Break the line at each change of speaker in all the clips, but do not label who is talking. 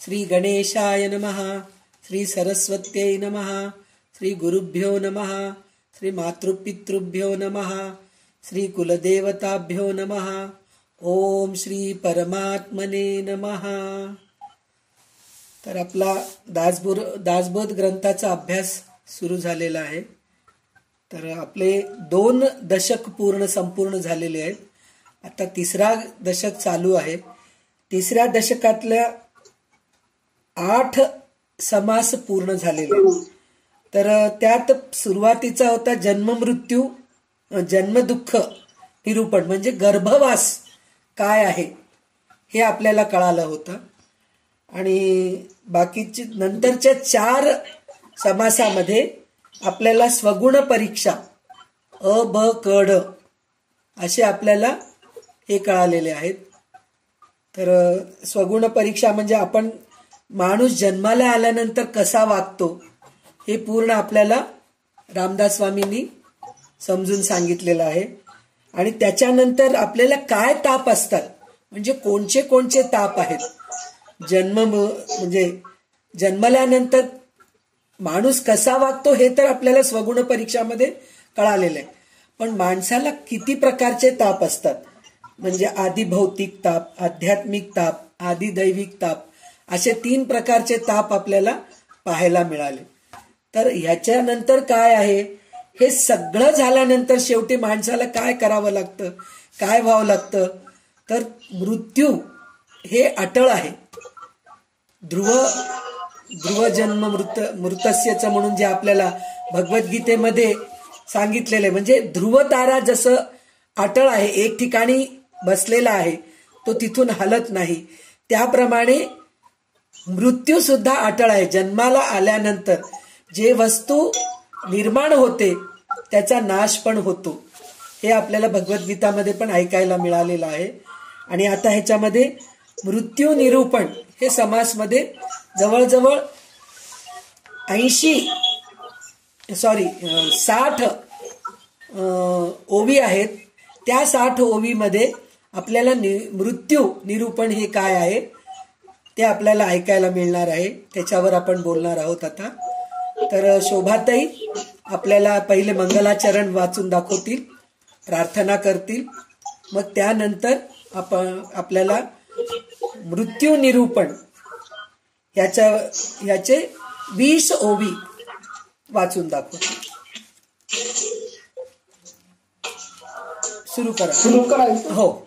श्री गणेशाय नमः, श्री सरस्वत्यै नमः, श्री गुरुभ्यो नमः, श्री मातृपितृभ्यो नमः, श्री कुलदेवताभ्यो नमः. ओम श्री परमात्मने नमः. तर आपला दासबोध ग्रंथाचा अभ्यास सुरू झालेला आहे. तर आपले 2 दशक संपूर्ण झालेले आहेत. आता 3रा दशक चालू आहे. 3ऱ्या दशकातल्या 8 समास पूर्ण झालेले आहेत. तर त्यात सुरुवातीचा होता जन्म दुःख निरूपण, म्हणजे गर्भवास काय आहे हे आपल्याला कळालं होतं. आणि बाकीची नंतरच्या 4 समासामध्ये आपल्याला स्वगुण परीक्षा अ ब क ड असे आपल्याला हे कळालेले आहेत. तर स्वगुण परीक्षा म्हणजे आपण माणूस जन्माला आल्यानंतर कसा वागतो हे पूर्ण आपल्याला रामदास स्वामींनी समजून सांगितलेलं आहे. आणि त्याच्यानंतर आपल्याला काय ताप असतात, म्हणजे कोणचे ताप आहेत. म्हणजे जन्मल्यानंतर माणूस कसा वागतो हे तर आपल्याला स्वगुण परीक्षामध्ये कळालेलं आहे. पण माणसाला किती प्रकारचे ताप असतात, म्हणजे आधी भौतिक ताप, आध्यात्मिक ताप, आधी दैविक ताप, असे 3 प्रकारचे ताप आपल्याला पाहायला मिळाले. तर ह्याच्यानंतर काय आहे, हे सगळं झाल्यानंतर शेवटी माणसाला काय करावं लागतं, काय व्हावं लागतं. तर मृत्यू हे अटळ आहे. ध्रुव जन्म मृतस्यच म्हणून जे आपल्याला भगवद्गीतेमध्ये सांगितलेले, म्हणजे ध्रुव तारा जसं अटळ आहे, एक ठिकाणी बसलेला आहे, तो तिथून हलत नाही, त्याप्रमाणे मृत्यू सुद्धा अटळ आहे. जन्माला आल्यानंतर जे वस्तू निर्माण होते त्याचा नाश पण होतो, हे आपल्याला भगवद्गीतामध्ये पण ऐकायला मिळालेलं आहे. आणि आता ह्याच्यामध्ये मृत्यू निरूपण हे समासमध्ये जवळजवळ 60 ओवी आहेत. त्या 60 ओवीमध्ये आपल्याला मृत्यू निरूपण हे काय आहे ते आपल्याला ऐकायला मिळणार आहे. त्याच्यावर आपण बोलणार आहोत आता. तर शोभाताई आपल्याला पहिले मंगलाचरण वाचून दाखवतील, प्रार्थना करतील, मग त्यानंतर आपल्याला मृत्यू निरूपण याचे 20 ओवी वाचून दाखवतील. सुरू करायचं. हो.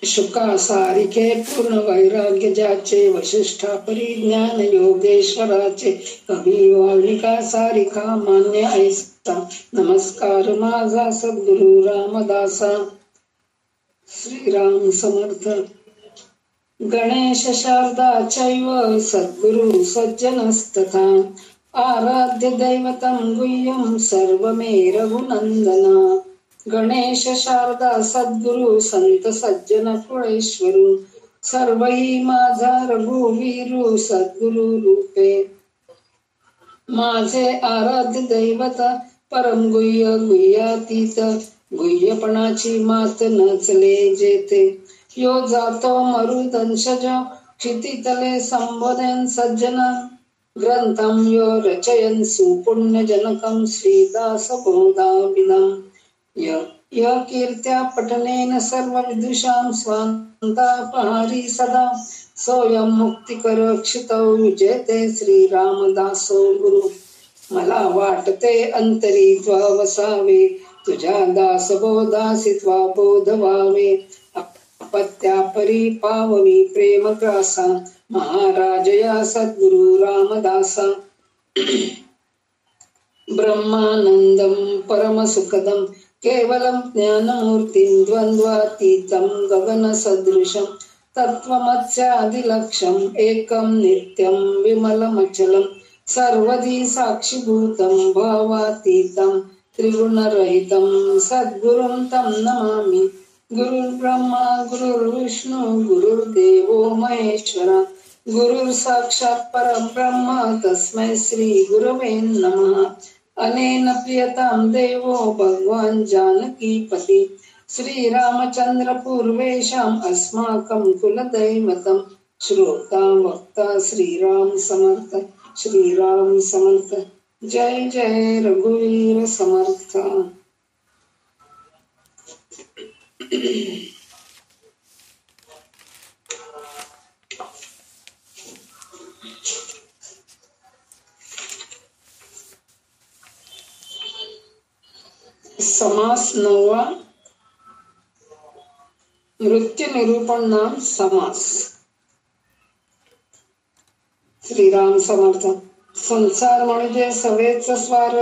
शुका सारिके पूर्ण वैराग्य ज्याचे, वशिष्ठा परिज्ञान योगेश्वराचे, कवी वाल्मिका सारिका मान्य ऐसा, नमस्कार माझा सद्गुरु रामदासा. श्रीराम समर्थ. गणेश शारदा चैव सद्गुरु सज्जनस्तथा, आराध्य दैवतं गुह्यं सर्वमे रघुनंदना. गणेश शारदा सद्गुरु संत सज्जन कुळेश्वरू, सर्वही माझा रघुवीरू सद्गुरु रूपे. माझे आराध्य दैवत परम गुह्य गुह्यातीत, गुह्यपणाची मात नचले जेते. यो जातो मरुदंशज क्षितितले संबोधन सज्जना, ग्रंथं यो रचयन् सुपुण्यजनकं श्रीदास बोधाविदम्. य कीर्त्या पठनेन सर्व विदुषां स्वान्तापहारी सदा, सोऽयं मुक्तिकर क्षितौ विजेते श्रीरामदासो गुरु. मला वाटते अंतरी त्वा वसावे, तुझ्या दासबोधासी त्वा बोध व्हावे. अपत्या परी पाववी प्रेम ग्रासा, महाराज या सद्गुरु रामदासा. ब्रह्मानंदं परमसुखदं केवलं ज्ञानमूर्तिं, द्वन्द्वातीतं गगनसदृशं, तत्त्वमस्यादिलक्ष्यम् एकं नित्यं विमलमचलं, सर्वधी साक्षिभूतं भावातीतं त्रिगुणरहितं सद्गुरुं तं नमामि. गुरुर्ब्रह्मा गुरुर्विष्णु गुरुर्देवो महेश्वरा, गुरुर् साक्षात् परब्रह्म तस्मै श्री गुरवे नमः. अनेन प्रियतां देवो भगवान् जानकीपति, श्रीरामचन्द्र पूर्वेषाम् अस्माकं कुलदैवतं, श्रोता वक्ता श्रीराम समर्थ, श्रीराम समर्थ. जय जय रघुवीर समर्थ. समास 9. नृत्य निरूपण नाम समास. श्रीराम समर्थ. संसार म्हणजे सवेच स्वार,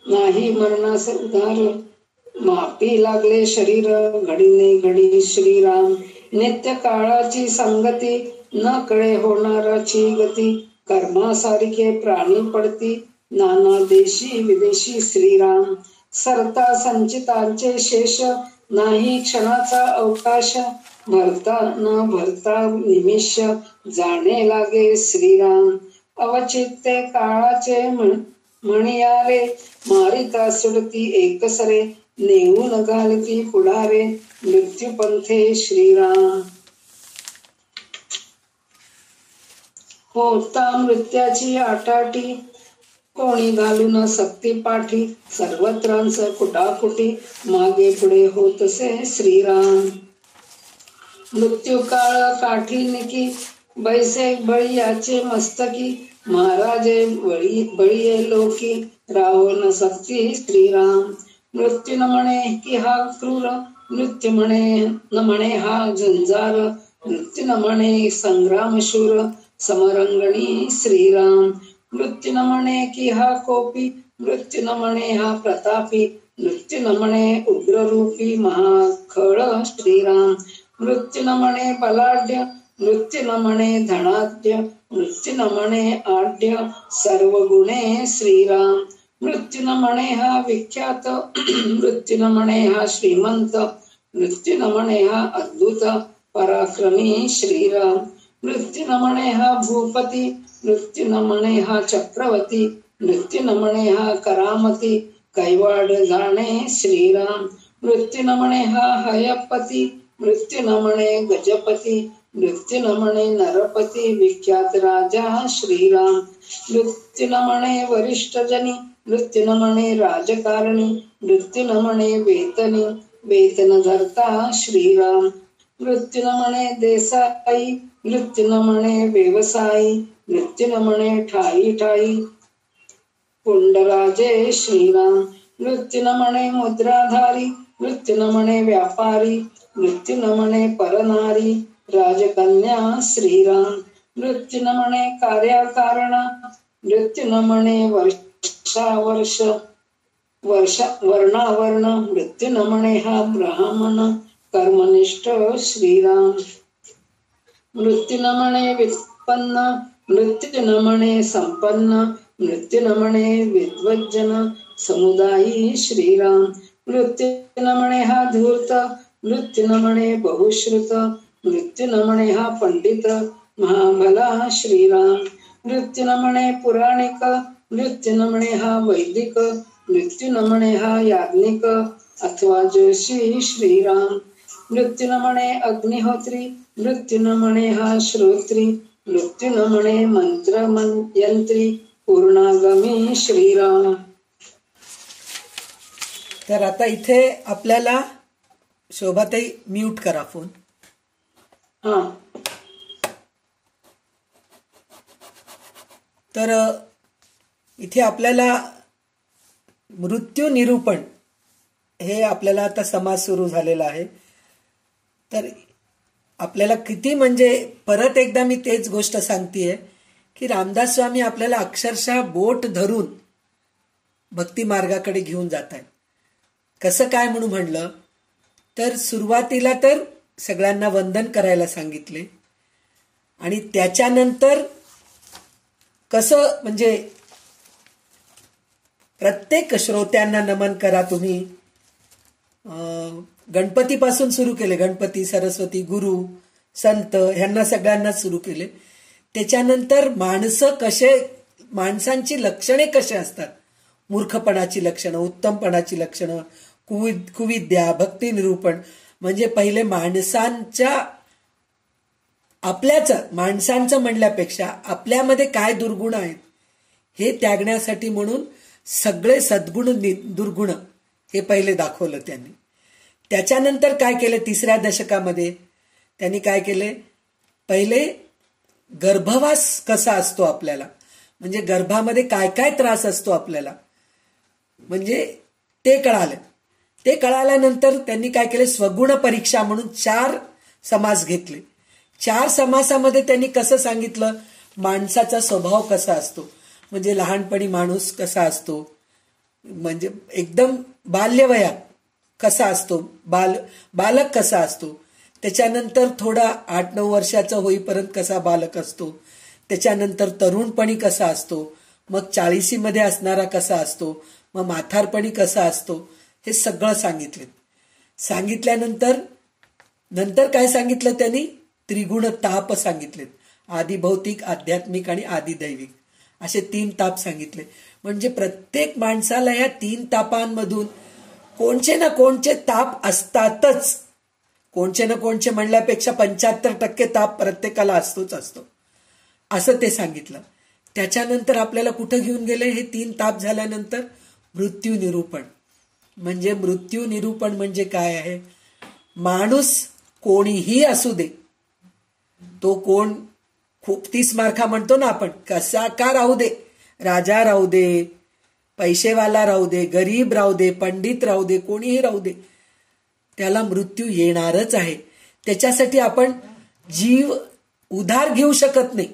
नाही मरणास उधार. मापी लागले शरीर, घडीने घडी श्रीराम. नित्य काळाची संगती, न कळे होणाराची गती. कर्मासारखे प्राणी पडती, नाना देशी विदेशी श्रीराम. सरता संचितांचे शेष, नाही क्षणाचा अवकाश. भरता न भरता निमिष, जाणे लागे श्रीराम. अवचित्ते काळाचे म्हणियारे, मारिता सुडती एकसरे. नेऊन घालती पुढारे, मृत्यूपंथे श्रीराम. होता मृत्याची आटाटी, कोणी घालून सक्ती पाठी. सर्वत्रांच कुटाकुटी, मागे पुढे होतसे श्रीराम. मृत्यू काळ काठी निकी, बैसे बळी याचे मस्तकी. महाराजे बळीये लोकी, राहो न सक्ती श्रीराम. मृत्यू न म्हणे की हा क्रूर, मृत्यू न म्हणे हा झंजार. मृत्यू न म्हणे संग्राम शूर, समरंगणी श्रीराम. मृत्यू न म्हणे की हा कोपी, मृत्यू न म्हणे हा प्रतापी. मृत्यू न म्हणे उग्ररूपी, महाखळ श्रीराम. मृत्यू न म्हणे बलाढ्य, मृत्यू न म्हणे धनाढ्य. मृत्यू न म्हणे आढ्य, सर्व गुणे श्रीराम. मृत्यू न म्हणे हा विख्यात, मृत्यू न म्हणे हा श्रीमंत. मृत्यू न म्हणे हा अद्भुत, पराक्रमी श्रीराम. मृत्यू न म्हणे हा भूपती, मृत्यू न म्हणे हा चक्रवर्ती. मृत्यू न म्हणे हा करामती, कैवाड जाणे श्रीराम. मृत्यू न म्हणे हा हयपती, मृत्यू न म्हणे गजपती. मृत्यू न म्हणे नरपती, विख्यात राजा श्रीराम. मृत्यू न म्हणे वरिष्ठ जनी, मृत्यू न म्हणे राजकारणी. मृत्यू न म्हणे वेतनी, वेतन धरता श्रीराम. मृत्यू न म्हणे देसाई, मृत्यू न म्हणे व्यवसायी. मृत्यू न म्हणे ठाई ठाई, कुंडराजे श्रीराम. मृत्यू न म्हणे मुद्राधारी, मृत्यू न म्हणे व्यापारी. मृत्यू न म्हणे परनारी, राजकन्या श्रीराम. मृत्यू न म्हणे कार्यकारण, मृत्यू न म्हणे वर्षावर्ष वर्णावर्ण. मृत्यू न म्हणे हा ब्राह्मण, कर्मनिष्ठ श्रीराम. मृत्यू न म्हणे वित्पन्न, मृत्यू न म्हणे संपन्न. मृत्यू न म्हणे विद्वज्जन, समुदायी श्रीराम. मृत्यू न म्हणे हा धूर्त, मृत्यू न म्हणे बहुश्रुत. मृत्यू न म्हणे हा पंडित, महाभला श्रीराम. मृत्यू न म्हणे पुराणिक, मृत्यू न म्हणे हा वैदिक. मृत्यू न म्हणे हा याज्ञिक, अथवा जोशी श्रीराम. मृत्यू न म्हणे अग्निहोत्री, मृत्यू न म्हणे हा श्रोत्री. मृत्यू न म्हणे मंत्र यंत्री, पूर्णागमी श्रीराम.
तर आता इथे आपल्याला शोभाताई म्यूट करा फोन.
हा.
तर इथे आपल्याला मृत्यू निरूपण हे आपल्याला आता समास सुरू झालेला आहे. तर आपल्याला किती म्हणजे परत एकदा मी तेच गोष्ट सांगतेय की रामदास स्वामी आपल्याला अक्षरशः बोट धरून भक्ती मार्गाकडे घेऊन जात आहेत. कसं काय म्हणून म्हणलं तर सुरुवातीला तर सगळ्यांना वंदन करायला सांगितले आणि त्याच्यानंतर कसं म्हणजे प्रत्येक श्रोत्यांना नमन करा तुम्ही. गणपतीपासून सुरू केले, गणपती, सरस्वती, गुरु, संत ह्यांना सगळ्यांना सुरू केले. त्याच्यानंतर माणसांची लक्षणे कशी असतात, मूर्खपणाची लक्षणं, उत्तमपणाची लक्षणं, कुविद्या, भक्ती निरूपण. म्हणजे पहिले माणसांच्या आपल्याच माणसांचं म्हणल्यापेक्षा आपल्यामध्ये काय दुर्गुण आहेत हे त्यागण्यासाठी म्हणून सगळे सद्गुण दुर्गुण हे पहिले दाखवलं त्यांनी. त्याच्यानंतर काय केलं, 3ऱ्या दशकामध्ये त्यांनी काय केले, पहिले गर्भवास कसा असतो आपल्याला, म्हणजे गर्भामध्ये काय काय त्रास असतो आपल्याला, म्हणजे ते कळालं. ते कळाल्यानंतर त्यांनी काय केले, स्वगुण परीक्षा म्हणून 4 समास घेतले. 4 समासामध्ये त्यांनी कसं सांगितलं, माणसाचा स्वभाव कसा असतो, म्हणजे लहानपणी माणूस कसा असतो, म्हणजे एकदम बाल्यवयात कसा असतो, बालक कसा असतो, त्याच्यानंतर थोडा 8-9 वर्षाचा होईपर्यंत कसा बालक असतो, त्याच्यानंतर तरुणपणी कसा असतो, मग 40मध्ये असणारा कसा असतो, मग म्हातारपणी कसा असतो, हे सगळं सांगितले. सांगितल्यानंतर काय सांगितलं त्यांनी, त्रिगुण ताप सांगितलेत. आदी भौतिक, आध्यात्मिक आणि आदी दैविक असे 3 ताप सांगितले. म्हणजे प्रत्येक माणसाला या 3 तापांमधून कोणचे ना कोणचे ताप असतातच. कोणचे ना कोणचे म्हणल्यापेक्षा 75% ताप प्रत्येकाला असतोच असतो, असं ते सांगितलं. त्याच्यानंतर आपल्याला कुठं घेऊन गेले, हे 3 ताप झाल्यानंतर मृत्यू निरूपण. म्हणजे मृत्यू निरूपण म्हणजे काय आहे, माणूस कोणीही असू दे, तो कोण खूप 30 मार्का म्हणतो ना आपण, कसा का राहू दे, राजा राहू दे, पैसेवाला राहू दे, गरीब राहू दे, पंडित राहू दे, कोणीही राहू दे, त्याला मृत्यू येणारच आहे. त्याच्यासाठी आपण जीव उधार घेऊ शकत नाही.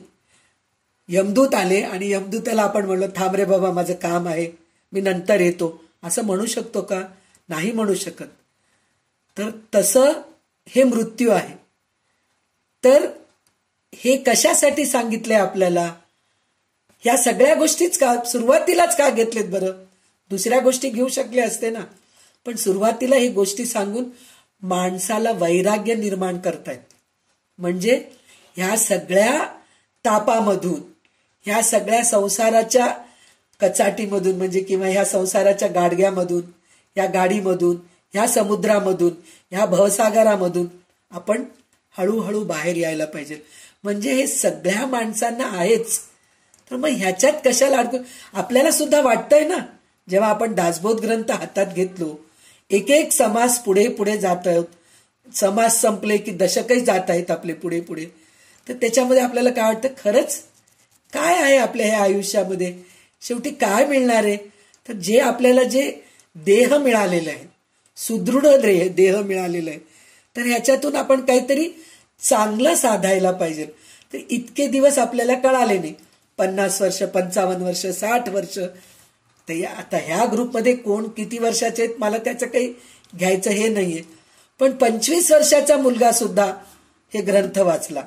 यमदूत आले आणि यमदूताला आपण म्हणलो, थांब रे बाबा माझं काम आहे, मी नंतर येतो, असं म्हणू शकतो का, नाही म्हणू शकत. तर तसं हे मृत्यू आहे. तर हे कशासाठी सांगितलंय आपल्याला, ह्या सगळ्या गोष्टीच का सुरुवातीलाच का घेतलेत बरं, दुसऱ्या गोष्टी घेऊ शकले असते ना, पण सुरुवातीला ही गोष्टी सांगून माणसाला वैराग्य निर्माण करतायत. म्हणजे ह्या सगळ्या तापामधून, ह्या सगळ्या संसाराच्या कचाटीमधून, म्हणजे किंवा ह्या संसाराच्या गाडग्यामधून, ह्या गाडीमधून, ह्या समुद्रामधून, ह्या भवसागरामधून आपण हळूहळू बाहेर यायला पाहिजे. म्हणजे हे सगळ्या माणसांना आहेच, तर मग ह्याच्यात कशाला अडकून, आपल्याला सुद्धा वाटतंय ना, जेव्हा आपण दासबोध ग्रंथ हातात घेतलो, एक एक समास पुढे पुढे जात आहेत, समास संपले की दशकही जात आहेत आपले पुढे पुढे, तर त्याच्यामध्ये आपल्याला काय वाटतं, खरंच काय आहे आपल्या ह्या आयुष्यामध्ये, शेवटी काय मिळणार आहे, तर जे आपल्याला जे देह मिळालेलं आहे, सुदृढ देह मिळालेलं आहे, तर ह्याच्यातून आपण काहीतरी चांगलं साधायला पाहिजे. तर इतके दिवस आपल्याला कळाले नाही, 50 वर्ष, 55 वर्ष, 60 वर्ष, तर आता ह्या ग्रुपमध्ये कोण किती वर्षाचे आहेत मला त्याचं काही घ्यायचं हे नाहीये, पण 25 वर्षाचा मुलगा सुद्धा हे ग्रंथ वाचला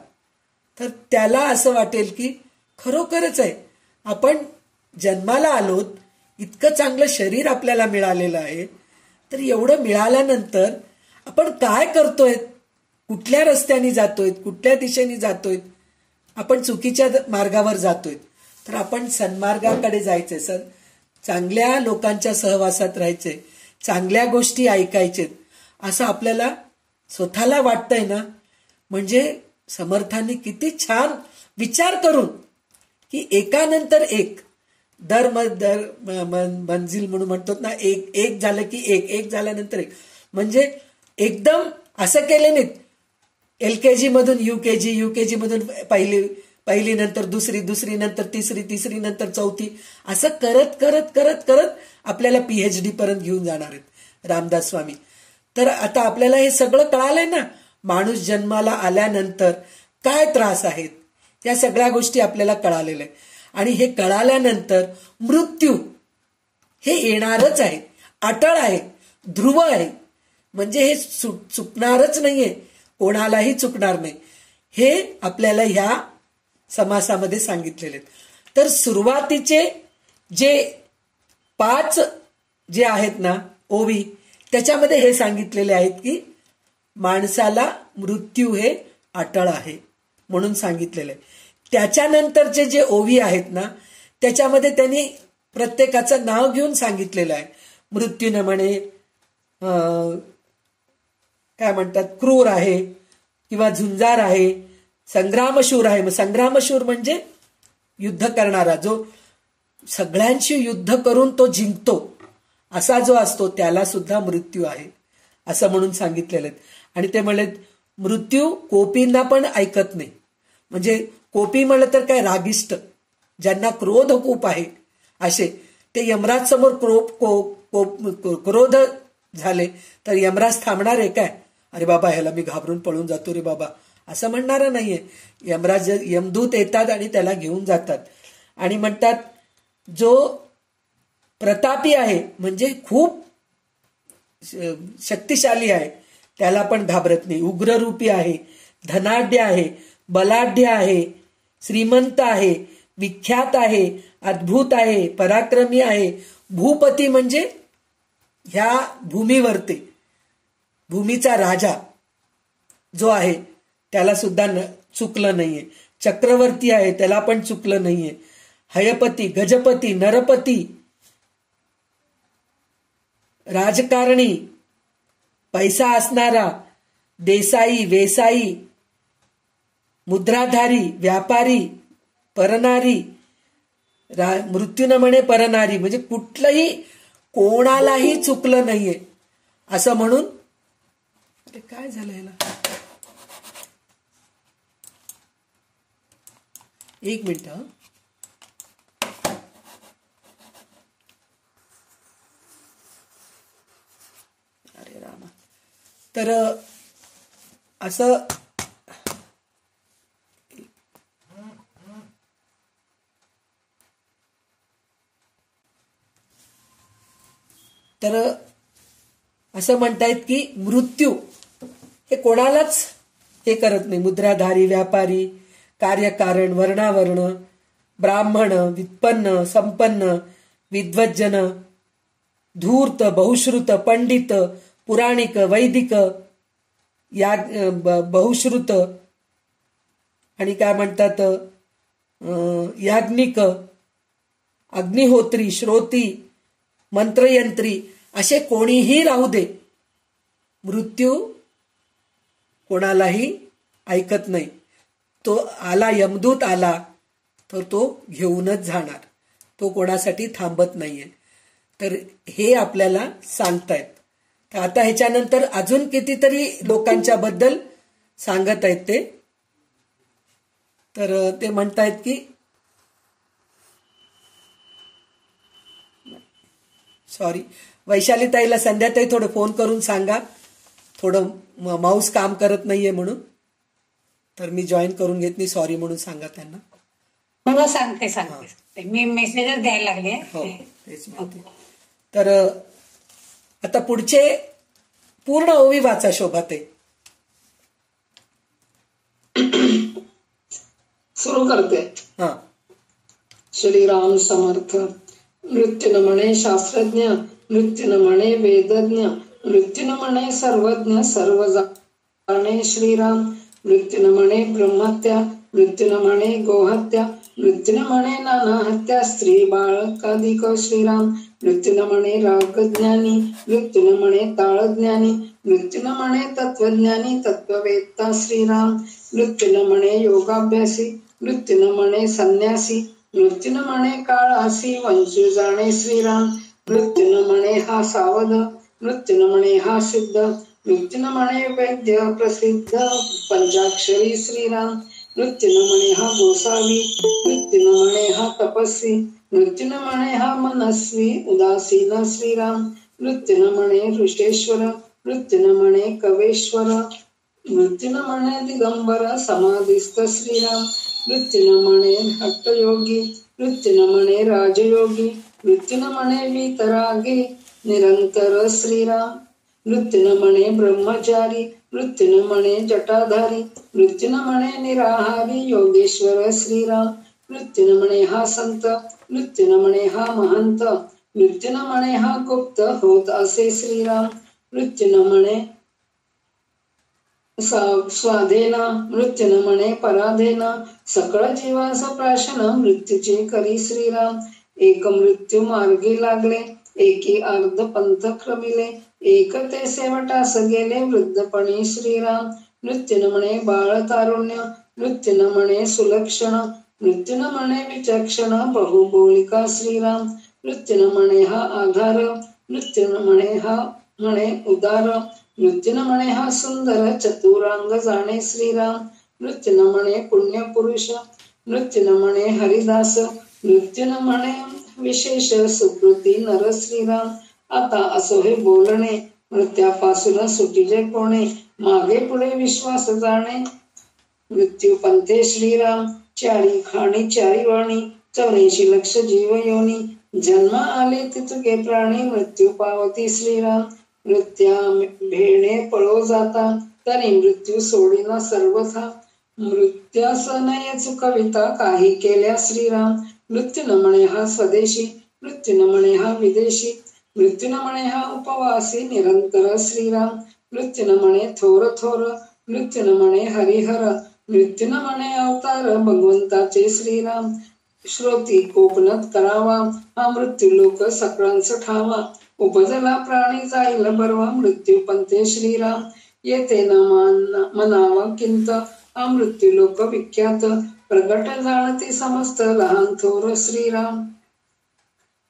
तर त्याला असं वाटेल की खरोखरच आहे, आपण जन्माला आलोत, इतकं चांगलं शरीर आपल्याला मिळालेलं आहे, तर एवढं मिळाल्यानंतर आपण काय करतोय, कुठल्या रस्त्याने जातोय, कुठल्या दिशेने जातोय, आपण चुकीच्या मार्गावर जातोय, तर आपण सन्मार्गाकडे जायचंय, चांगल्या लोकांच्या सहवासात राहायचंय, चांगल्या गोष्टी ऐकायचेत, असं आपल्याला स्वतःला वाटतंय ना. म्हणजे समर्थांनी किती छान विचार करून की एकानंतर एक दर मंजिल म्हणून म्हणतात ना, एक झालं की एक झाल्यानंतर एक, म्हणजे एकदम असं केले नाहीत, LKG मधून UKG मधून पहिली नंतर दुसरी नंतर तिसरी नंतर चौथी, असं करत करत करत करत आपल्याला PhD पर्यंत घेऊन जाणार आहेत रामदास स्वामी. तर आता आपल्याला हे सगळं कळालंय ना, माणूस जन्माला आल्यानंतर काय त्रास आहेत, या सगळ्या गोष्टी आपल्याला कळालेल्या आहे. आणि हे कळाल्यानंतर मृत्यू हे येणारच आहे, अटळ आहे, ध्रुव आहे, म्हणजे हे चुकणारच नाहीये, कोणालाही चुकणार नाही, हे आपल्याला ह्या समासामध्ये सांगितलेले. तर सुरुवातीचे जे 5 जे आहेत ना ओवी, त्याच्यामध्ये हे सांगितलेले आहेत की माणसाला मृत्यू हे अटळ आहे म्हणून सांगितलेलं आहे. त्याच्यानंतरचे जे ओवी आहेत ना, त्याच्यामध्ये त्यांनी प्रत्येकाचं नाव घेऊन सांगितलेलं आहे. मृत्यूने म्हणे काय म्हणतात, क्रूर आहे किंवा झुंजार आहे, संग्रामशूर आहे. मग संग्रामशूर म्हणजे युद्ध करणारा, जो सगळ्यांशी युद्ध करून तो जिंकतो असा जो असतो त्याला सुद्धा मृत्यू आहे असं म्हणून सांगितलेलं आहे. आणि ते म्हणले मृत्यू कोपींना पण ऐकत नाही. म्हणजे कोपी म्हणलं तर काय, रागिष्ट, ज्यांना क्रोध खूप आहे असे, ते यमराज समोर क्रोध झाले तर यमराज थांबणार आहे काय? अरे बाबा ह्याला मी घाबरून पळून जातो रे बाबा असं म्हणणारं नाहीये. यमराज, यमदूत येतात आणि त्याला घेऊन जातात आणि म्हणतात जो प्रतापी आहे म्हणजे खूप शक्तिशाली आहे त्याला पण घाबरत नाही. उग्ररूपी आहे, धनाढ्य आहे, बलाढ्य आहे, श्रीमंत आहे, विख्यात आहे, अद्भुत आहे, पराक्रमी आहे, भूपती म्हणजे ह्या भूमीवरती भूमीचा राजा जो आहे त्याला सुद्धा चुकलं नाहीये. चक्रवर्ती आहे त्याला पण चुकलं नाहीये. हयपती, गजपती, नरपती, राजकारणी, पैसा असणारा, देसाई, वेसाई, मुद्राधारी, व्यापारी, परनारी, मृत्यून म्हणे परनारी, म्हणजे कुठलंही कोणालाही चुकलं नाहीये असं म्हणून. अरे काय झालं याला, एक मिनिट. अरे रामा. तर असं म्हणतायत की मृत्यू हे कोणालाच हे करत नाही. मुद्राधारी, व्यापारी, कार्यकारण, वर्णावर्ण, ब्राह्मण, व्युत्पन्न, संपन्न, विद्वज्जन, धूर्त, बहुश्रुत, पंडित, पुराणिक, वैदिक, बहुश्रुत आणि काय म्हणतात याज्ञिक, अग्निहोत्री, श्रोती, मंत्रयंत्री असे कोणीही राहू दे, मृत्यू कोणालाही ऐकत नाही. तो आला, यमदूत आला तर तो घेऊनच जाणार, तो कोणासाठी थांबत नाहीये. तर हे आपल्याला सांगतायत. तर आता ह्याच्यानंतर अजून कितीतरी लोकांच्या बद्दल सांगत आहेत ते. तर ते म्हणतायत की सॉरी, वैशालीताईला, संध्याताई थोडं फोन करून सांगा, थोडं माऊस काम करत नाहीये म्हणून. तर मी जॉईन करून घेत नाही, सॉरी म्हणून सांगा त्यांना.
मला सांगते मी मेसेजच द्यायला लागले.
हो तेच माहिती. तर आता पुढचे पूर्ण ओवी वाचा शोभाताई.
सुरू करते.
हा.
श्रीराम समर्थ. मृत्यून म्हणे शास्त्रज्ञ, मृत्यून म्हणे वेदज्ञ, मृत्यून म्हणे सर्वज्ञ, सर्व जाणे श्रीराम. मृत्यून म्हणे ब्रह्महत्या, मृत्यून म्हणे गोहत्या, मृत्यून म्हणे नाना हत्या, स्त्री बाळकाधिक श्रीराम. मृत्यून म्हणे रागज्ञानी, मृत्यून म्हणे ताळज्ञानी, मृत्यून म्हणे तत्वज्ञानी, तत्ववेत्ता श्रीराम. मृत्यून म्हणे योगाभ्यासी, मृत्यून म्हणे संन्यासी, मृत्यून म्हणे काळासी, वंचू जाणे श्रीराम. मृत्यून म्हणे हा सावध, मृत्यून म्हणे हा सिद्ध, मृत्यून म्हणे वैद्य प्रसिद्ध पंचाक्षरी श्रीराम. मृत्यून म्हणे हा गोसावी, मृत्यून म्हणे हा तपस्वी, मृत्यून म्हणे हा मनस्वी उदासीन श्रीराम. मृत्यून म्हणे ऋषेश्वर, मृत्यून म्हणे कवेश्वर, मृत्यून म्हणे दिगंबर समाधिस्थ श्रीराम. मृत्यून म्हणे हट्टयोगी, मृत्यून म्हणे राजयोगी, मृत्यून म्हणे वितरागी निरंतर श्रीराम. मृत्यून म्हणे ब्रह्मचारी, मृत्यून म्हणे जटाधारी, मृत्यून म्हणे निराहारी योगेश्वर श्रीराम. मृत्यून म्हणे हा संत, मृत्यून म्हणे हा महंत, मृत्यून म्हणे हा गुप्त होत असे श्रीराम. मृत्यून म्हणे स्वाधेना, मृत्यून म्हणे पराधेना, सकळ जीवास प्राशन मृत्यूचे करी श्रीराम. एक मृत्यू मार्गी लागले, एकी अर्ध पंथ क्रमिले, एक ते शेवटास गेले वृद्धपणी श्रीराम. मृत्यून म्हणे बाळ तारुण्य, मृत्यून म्हणे सुलक्षण, मृत्यून म्हणे विचक्षण, बहुबोलिका श्रीराम. मृत्यून म्हणे हा आधार, मृत्यून म्हणे उदार, मृत्यून म्हणे हा सुंदर चतुरांग जाणे श्रीराम. मृत्यून म्हणे पुण्य पुरुष, मृत्यून म्हणे हरिदास, मृत्यून म्हणे विशेष सुकृती नर श्रीराम. आता असो हे बोलणे, मृत्यापासून सुटिले कोणे, मागे पुढे विश्वास जाणे. मृत्यू पंथे श्रीराम, चारी खाणी चारी वाणी, 84 लक्ष जीव योनी, जन्म आले तितुके प्राणी, मृत्यू पावती श्रीराम. मृत्या भेणे पळो जाता, तरी मृत्यू सोडिना सर्वथा, मृत्यास नये कविता काही केल्या श्रीराम. मृत्यून म्हणे हा स्वदेशी, मृत्यून म्हणे हा विदेशी, मृत्यून म्हणे हा उपवासी निरंतर श्रीराम. मृत्यून म्हणे थोर थोर, मृत्यून म्हणे हरिहर, मृत्यून म्हणे अवतार भगवंताचे श्रीराम. श्रोती कोकणात करावा, हा मृत्यू लोक सकळांच ठावा, उपजला प्राणी जाईल बरवा, मृत्यू पंथे श्रीराम. येथे न मनावा किंत, हा मृत्यू लोक विख्यात, प्रगट जाणती समस्त लहान थोर श्रीराम.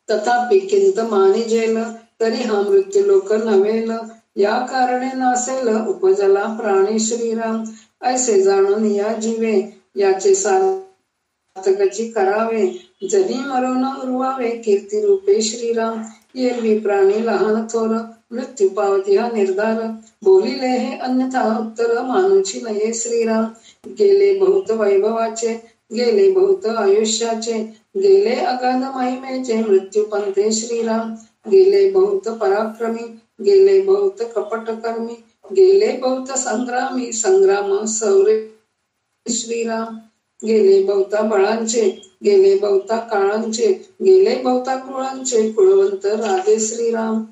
तथापि किंत मानिजेल, तरी हा मृत्यू लोक नवेल, या कारणे नासेल उपजला प्राणी श्रीराम. ऐसे जाणून या जीवे, याचे सार्थकची करावे, जनी मरून उरवावे कीर्ती रूपे श्रीराम. एरवी प्राणी लहान थोर, मृत्यू पावती हा निर्धार, बोलिले हे अन्यथा उत्तर मानुची नये श्रीराम. गेले बहुत वैभवाचे, गेले बहुत आयुष्याचे, गेले अगाध महिमेचे मृत्यू पंथे श्रीराम. गेले बहुत पराक्रमी, गेले बहुत कपटकर्मी, गेले बहुत संग्रामी, संग्राम सौरे श्रीराम. गेले बहुता बळांचे, गेले बहुता काळांचे, गेले बहुता कुळांचे, कुळवंत राजे श्रीराम.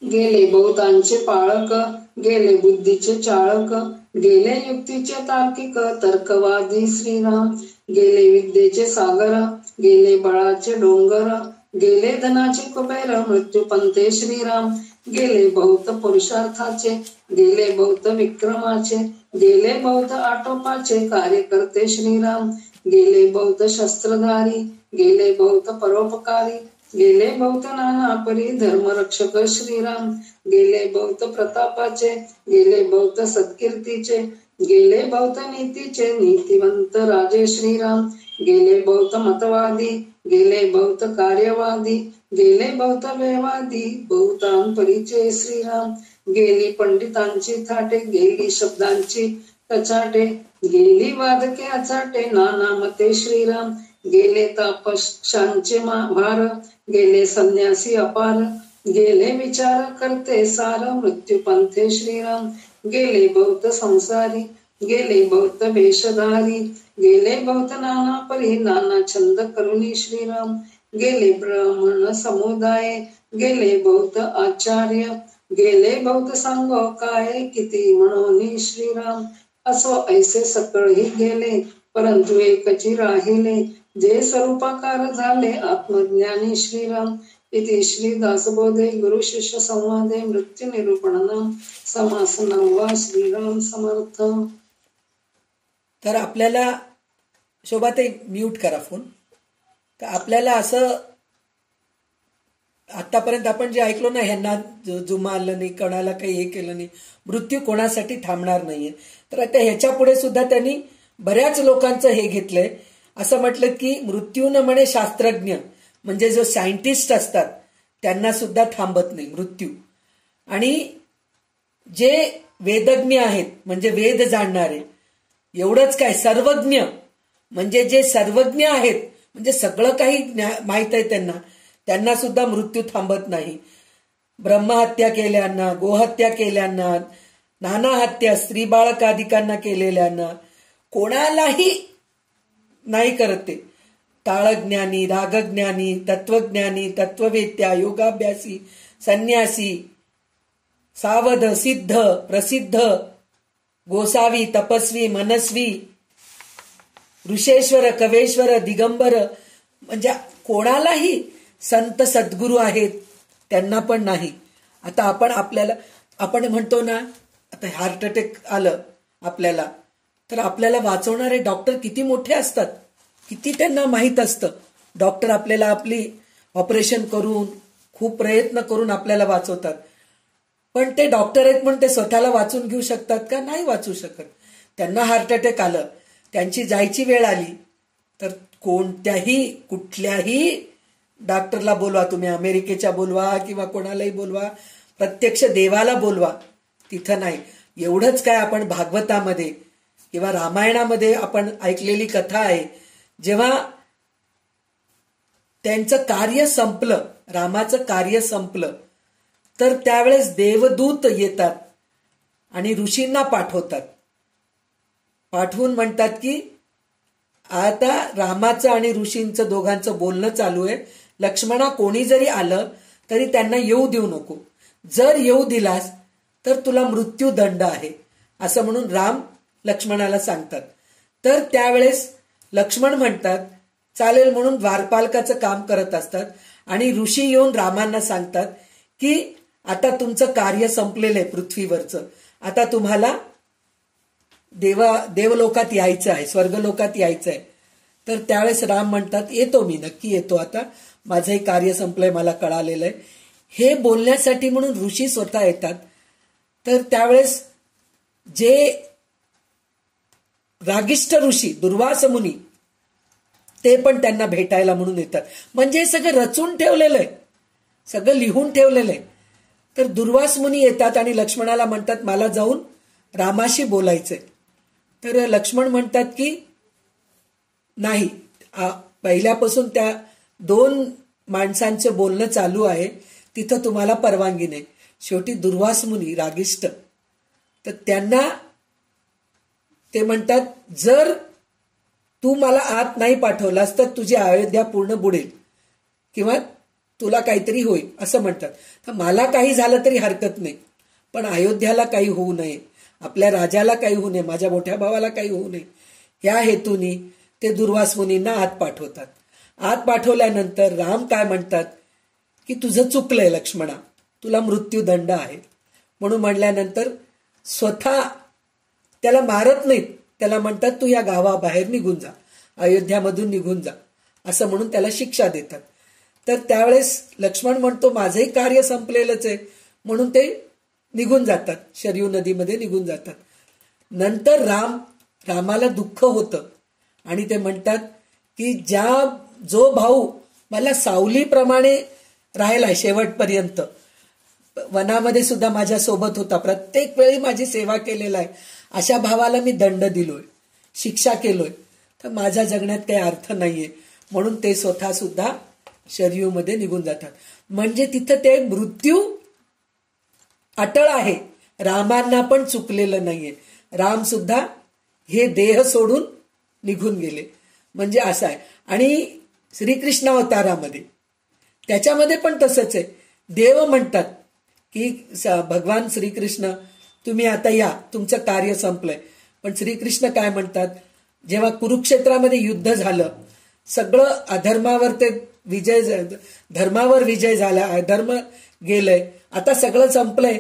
गेले बहुतांचे पाळक, गेले बुद्धीचे चाळक, गेले युक्तीचे तार्किक तर्कवादी श्रीराम. गेले विद्येचे सागर, गेले बळाचे डोंगर, गेले धनाचे कुबेर मृत्यू पंथे श्रीराम. गेले बहुत पुरुषार्थाचे, गेले बहुत विक्रमाचे, गेले बहुत आटोपाचे कार्यकर्ते श्रीराम. गेले बहुत शस्त्रधारी, गेले बहुत परोपकारी, गेले बहुत नाना परी धर्मरक्षक श्रीराम. गेले बहुत प्रतापाचे, गेले बहुत सत्कीर्तीचे, गेले बहुत नीतीचे नीतिवंत राजे श्रीराम. गेले बहुत मतवादी, गेले बहुत कार्यवादी, गेले बहुत वेवादी बहुतांपरीचे श्रीराम. गेली पंडितांची थाटे, गेली शब्दांची कचाटे, गेली वादके अचाटे नाना मते श्रीराम. गेले तापशांचे भार, गेले संन्यासी अपार, गेले विचार करते सार मृत्यू पंथे श्रीराम. गेले बहुत संसारी, गेले बहुत वेशधारी, गेले बहुत नाना परी नाना छंद करुणी श्रीराम. गेले ब्राह्मण समुदाय, गेले बहुत आचार्य, गेले बहुत सांगो काय किती म्हणून श्रीराम. असो ऐसे सकळही गेले, परंतु एकची राहिले, जे स्वरूपाकार झाले आत्मज्ञानी श्रीराम. इति श्री दासबोधे गुरु शिष्य संवादे मृत्यू निरूपण समास 9. श्रीराम समर्थ.
तर आपल्याला शोभाताई म्यूट करा फोन. तर आपल्याला असं आतापर्यंत आपण जे ऐकलो ना, ह्यांना जुमानलं नाही, कोणाला काही हे केलं नाही, मृत्यू कोणासाठी थांबणार नाहीये. तर आता ह्याच्या पुढे सुद्धा त्यांनी बऱ्याच लोकांचं हे घेतलंय. असं म्हटलं की मृत्यून म्हणे शास्त्रज्ञ, म्हणजे जो सायंटिस्ट असतात त्यांना सुद्धा थांबत नाही मृत्यू. आणि जे वेदज्ञ आहेत म्हणजे वेद जाणणारे, एवढंच काय सर्वज्ञ म्हणजे जे सर्वज्ञ आहेत, म्हणजे सगळं काही माहित आहे त्यांना सुद्धा मृत्यू थांबत नाही. ब्रह्महत्या केल्यांना, गोहत्या केल्यांना, नाना हत्या स्त्री बाळकाधिकांना केलेल्यांना कोणालाही नाही करत ते. ताळज्ञानी, रागज्ञानी, तत्वज्ञानी, तत्ववेत्या, योगाभ्यासी, संन्यासी, सावध, सिद्ध, प्रसिद्ध, गोसावी, तपस्वी, मनस्वी, ऋषेश्वर, कवेश्वर, दिगंबर, म्हणजे कोणालाही संत सद्गुरू आहेत त्यांना पण नाही. आता आपण म्हणतो ना, आता हार्ट अटॅक आलं आपल्याला, तर आपल्याला वाचवणारे डॉक्टर किती मोठे असतात, किती त्यांना माहीत असतं. डॉक्टर आपल्याला आपली ऑपरेशन करून खूप प्रयत्न करून आपल्याला वाचवतात. पण ते डॉक्टर आहेत म्हणून ते स्वतःला वाचून घेऊ शकतात का? नाही वाचू शकत. त्यांना हार्ट अटॅक आलं, त्यांची जायची वेळ आली, तर कुठल्याही डॉक्टरला बोलवा तुम्ही, अमेरिकेच्या बोलवा किंवा कोणालाही बोलवा, प्रत्यक्ष देवाला बोलवा, तिथं नाही. एवढंच काय, आपण भागवतामध्ये किंवा रामायणामध्ये आपण ऐकलेली कथा आहे, जेव्हा त्यांचं कार्य संपलं, रामाचं कार्य संपलं, तर त्यावेळेस देवदूत येतात आणि ऋषींना पाठवतात. पाठवून म्हणतात की आता रामाचं आणि ऋषींचं दोघांचं बोलणं चालू आहे, लक्ष्मणा कोणी जरी आलं तरी त्यांना येऊ देऊ नको, जर येऊ दिलास तर तुला मृत्यूदंड आहे, असं म्हणून राम लक्ष्मणाला सांगतात. तर त्यावेळेस लक्ष्मण म्हणतात चालेल, म्हणून द्वारपालकाचं काम करत असतात. आणि ऋषी येऊन रामांना सांगतात की आता तुमचं कार्य संपलेलं आहे पृथ्वीवरचं, आता तुम्हाला देवलोकात यायचं आहे, स्वर्गलोकात यायचं आहे. तर त्यावेळेस राम म्हणतात येतो मी, नक्की येतो, आता माझंही कार्य संपलंय, मला कळालेलं आहे. हे बोलण्यासाठी म्हणून ऋषी स्वतः येतात. तर त्यावेळेस जे रागिष्ठ ऋषी दुर्वास मुनी ते पण त्यांना भेटायला म्हणून येतात. म्हणजे हे सगळं रचून ठेवलेलं आहे, सगळं लिहून ठेवलेलं आहे. तर दुर्वास मुनी येतात आणि लक्ष्मणाला म्हणतात मला जाऊन रामाशी बोलायचंय. तर लक्ष्मण म्हणतात की नाही, पहिल्यापासून त्या 2 माणसांचं बोलणं चालू आहे, तिथं तुम्हाला परवानगी नाही. शेवटी दुर्वास मुनी रागिष्ठ, तर त्यांना ते म्हणतात जर तू मला आत नाही पाठवलास तर तुझी अयोध्या पूर्ण बुडेल किंवा तुला काहीतरी होईल, असं म्हणतात. तर मला काही झालं तरी हरकत नाही, पण अयोध्याला काही होऊ नये, आपल्या राजाला काही होऊ नये, माझ्या मोठ्या भावाला काही होऊ नये, या हेतूनी ते दुर्वास मुनींना आत पाठवतात. आत पाठवल्यानंतर राम काय म्हणतात की तुझं चुकलंय लक्ष्मणा, तुला मृत्यूदंड आहे. म्हणून म्हणल्यानंतर स्वतः त्याला मारत नाहीत, त्याला म्हणतात तू या गावाबाहेर निघून जा, अयोध्यामधून निघून जा, असं म्हणून त्याला शिक्षा देतात. तर त्यावेळेस लक्ष्मण म्हणतो माझंही कार्य संपलेलंच आहे, म्हणून ते निघून जातात, शरयू नदीमध्ये निघून जातात. नंतर रामाला दुःख होतं आणि ते म्हणतात की जो भाऊ मला सावलीप्रमाणे राहिलाय शेवटपर्यंत, वनामध्ये सुद्धा माझ्या सोबत होता, प्रत्येक वेळी माझी सेवा केलेला आहे, अशा भावाला मी दंड दिलोय, शिक्षा केलोय, तर माझ्या जगण्यात काही अर्थ नाहीये. म्हणून ते स्वतः सुद्धा शरयूमध्ये निघून जातात. म्हणजे तिथं ते मृत्यू अटळ आहे, रामांना पण चुकलेलं नाहीये, राम सुद्धा हे देह सोडून निघून गेले. म्हणजे असं आहे. आणि श्रीकृष्ण अवतारामध्ये त्याच्यामध्ये पण तसंच आहे. देव म्हणतात की भगवान श्रीकृष्ण तुम्ही आता या, तुमचं कार्य संपलंय. पण श्रीकृष्ण काय म्हणतात, जेव्हा कुरुक्षेत्रामध्ये युद्ध झालं, सगळं अधर्मावर धर्मावर विजय झाला, अधर्म गेलंय, आता सगळं संपलंय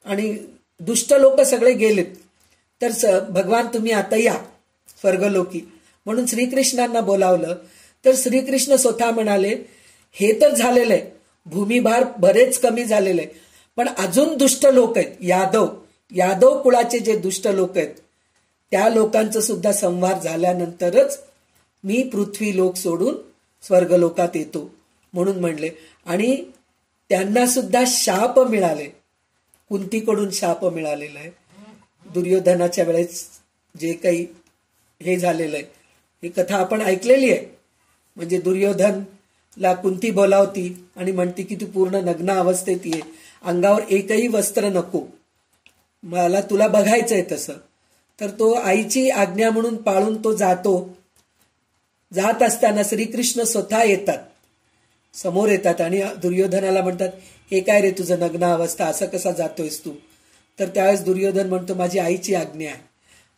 आणि दुष्ट लोक सगळे गेलेत, तर भगवान तुम्ही आता या स्वर्गलोकी, म्हणून श्रीकृष्णांना बोलावलं. तर श्रीकृष्ण स्वतः म्हणाले हे तर झालेलं आहे, भूमिभार बरेच कमी झालेले आहे, पण अजून दुष्ट लोक आहेत, यादव कुळाचे जे दुष्ट लोक आहेत, त्या लोकांचं सुद्धा संहार झाल्यानंतरच मी पृथ्वी लोक सोडून स्वर्गलोकात येतो म्हणून म्हणले. आणि त्यांना सुद्धा शाप मिळाले, कुंतीकडून शाप मिळालेला आहे. दुर्योधनाच्या वेळेस जे काही हे झालेलं आहे, ही कथा आपण ऐकलेली आहे. म्हणजे दुर्योधनला कुंती बोलावती आणि म्हणती की तू पूर्ण नग्न अवस्थेत ये, अंगावर एकही वस्त्र नको, मला तुला बघायचंय तसं. तर तो आईची आज्ञा म्हणून पाळून तो जातो. जात असताना श्रीकृष्ण स्वतः येतात, समोर येतात आणि दुर्योधनाला म्हणतात हे काय रे तुझं नग्न अवस्था, असं कसा जातोयस तू. तर त्यावेळेस दुर्योधन म्हणतो माझी आईची आज्ञा आहे.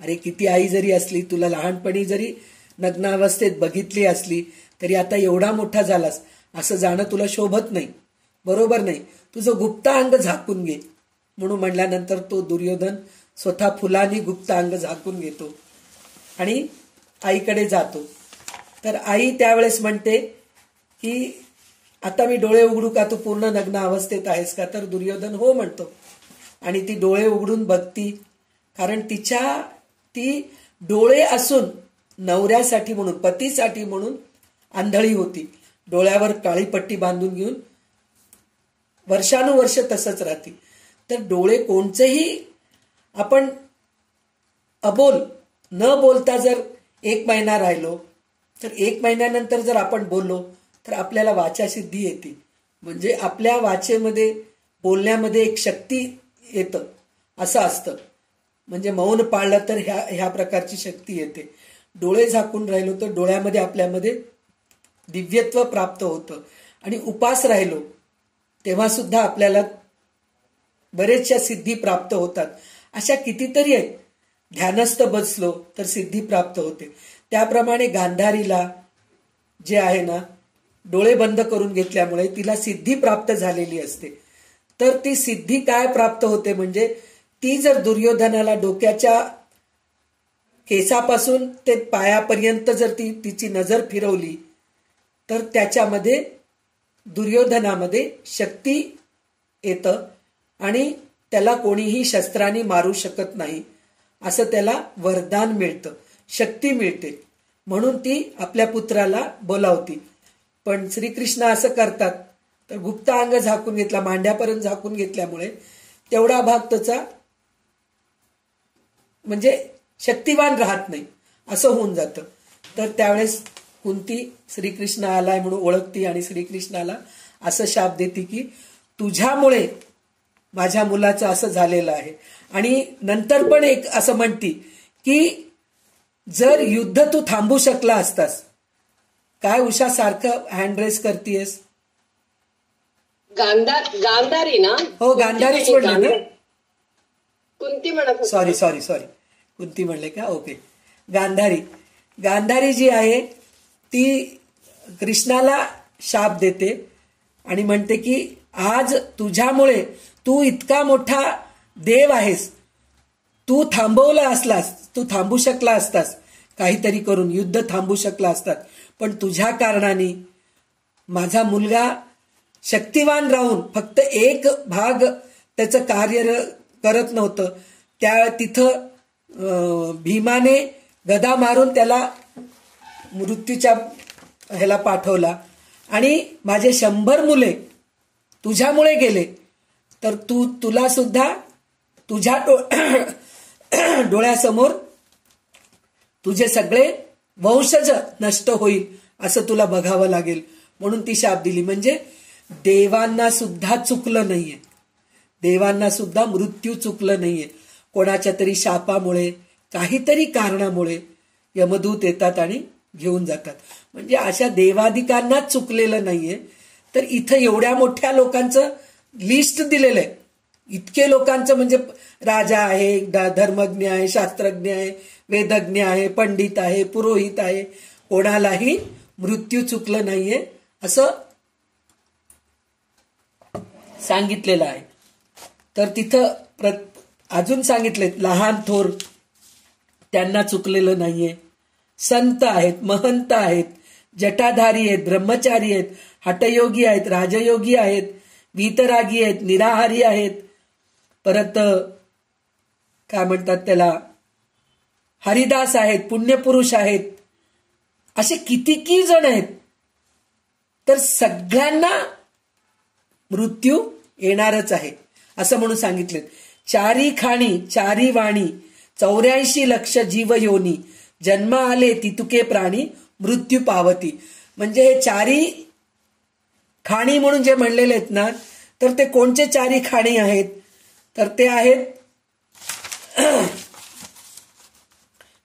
अरे किती आई जरी असली, तुला लहानपणी जरी नग्न अवस्थेत बघितली असली तरी आता एवढा मोठा झालास, असं जाणं तुला शोभत नाही, बरोबर नाही, तुझं गुप्त अंग झाकून घे. म्हणून म्हणल्यानंतर तो दुर्योधन स्वतः फुलांनी गुप्त अंग झाकून घेतो आणि आईकडे जातो. तर आई त्यावेळेस म्हणते की आता मी डोळे उघडू का, तू पूर्ण नग्न अवस्थेत आहेस का? तर दुर्योधन हो म्हणतो आणि ती डोळे उघडून बघती, कारण ती डोळे असून नवऱ्यासाठी म्हणून, पतीसाठी म्हणून आंधळी होती. डोळ्यावर काळी पट्टी बांधून घेऊन वर्षानुवर्ष तसंच राहते. तर डोळे कोणचेही आपण अबोल न बोलता जर 1 महिना राहिलो, तर 1 महिन्यानंतर जर आपण बोललो तर आपल्याला वाचा सिद्धी येते. म्हणजे आपल्या वाचेमध्ये, बोलण्यामध्ये एक शक्ती येतं असं असतं. म्हणजे मौन पाळलं तर ह्या प्रकारची शक्ती येते. डोळे झाकून राहिलो तर डोळ्यामध्ये आपल्यामध्ये दिव्यत्व प्राप्त होतं. आणि उपास राहिलो तेव्हा सुद्धा आपल्याला बरेचशा सिद्धी प्राप्त होतात. अशा कितीतरी आहेत. ध्यानस्थ बसलो तर सिद्धी प्राप्त होते. त्याप्रमाणे गांधारीला जे आहे ना, डोळे बंद करून घेतल्यामुळे तिला सिद्धी प्राप्त झालेली असते. तर ती सिद्धी काय प्राप्त होते म्हणजे, ती जर दुर्योधनाला डोक्याच्या केसापासून ते पायापर्यंत जर तिची नजर फिरवली तर त्याच्यामध्ये, दुर्योधनामध्ये शक्ती येतं आणि त्याला कोणीही शस्त्राने मारू शकत नाही असं त्याला वरदान मिळतं, शक्ती मिळते. म्हणून ती आपल्या पुत्राला बोलावती. पण श्रीकृष्ण असं करतात, तर गुप्त अंग झाकून घेतला, मांड्यापर्यंत झाकून घेतल्यामुळे तेवढा भाग त्याचा म्हणजे शक्तिवान राहत नाही, असं होऊन जातं. तर त्यावेळेस कुंती श्रीकृष्ण आलाय म्हणून ओळखती आणि श्रीकृष्णाला असं शाप देते की तुझ्यामुळे माझ्या मुलाचं असं झालेलं आहे. आणि नंतर पण एक असं म्हणती की जर युद्ध तू थांबू शकला असतास. काय उषा सारखं हँड रेस करतीयस?
गांधारी ना?
हो, गांधारीच म्हणले ना.
कुंती म्हणत.
सॉरी कुंती म्हणले का? ओके. गांधारी जी आहे ती कृष्णाला शाप देते आणि म्हणते की आज तुझ्यामुळे, तू इतका मोठा देव आहेस, तू थांबवला असलास, तू थांबू शकला असतास, काहीतरी करून युद्ध थांबू शकला असतात, पण तुझ्या कारणाने माझा मुलगा शक्तिवान राहून फक्त एक भाग त्याचं कार्य करत नव्हतं. तिथं भीमाने गदा मारून त्याला मृत्यूच्या ह्याला पाठवला आणि माझे 100 मुले तुझ्यामुळे गेले. तर तुला सुद्धा तुझ्या डोळ्यासमोर तुझे सगळे वंशज नष्ट होईल असं तुला बघावं लागेल. म्हणून ती शाप दिली. म्हणजे देवांना सुद्धा चुकलं नाहीये, देवांना सुद्धा मृत्यू चुकलं नाहीये. कोणाच्या तरी शापामुळे, काहीतरी कारणामुळे यमदूत येतात आणि घेऊन जातात. म्हणजे अशा देवाधिकांनाच चुकलेलं नाहीये. तर इथं एवढ्या मोठ्या लोकांचं लिस्ट दिलेलं आहे. इतके लोकांचं म्हणजे राजा आहे, धर्मज्ञ आहे, शास्त्रज्ञ आहे, वेदज्ञ आहे, पंडित आहे, पुरोहित आहे, कोणालाही मृत्यू चुकलं नाहीये असं सांगितलेलं आहे. तर तिथं अजून सांगितले लहान थोर त्यांना चुकलेलं नाहीये. संत आहेत, महंत आहेत, जटाधारी आहेत, ब्रह्मचारी आहेत, हठयोगी आहेत, राजयोगी आहेत, वीतरागी आहेत, निराहारी आहेत, परत काय म्हणतात त्याला हरिदास आहेत, पुण्यपुरुष आहेत, असे कितीकी जण आहेत. तर सगळ्यांना मृत्यू येणारच आहे असं म्हणून सांगितले. 4 खाणी 4 वाणी 84 लक्ष जीव योनी जन्म आले तितुके प्राणी मृत्यू पावती. म्हणजे हे 4 खाणी म्हणून जे म्हणलेले आहेत ना, तर ते कोणते 4 खाणी आहेत? तर ते आहेत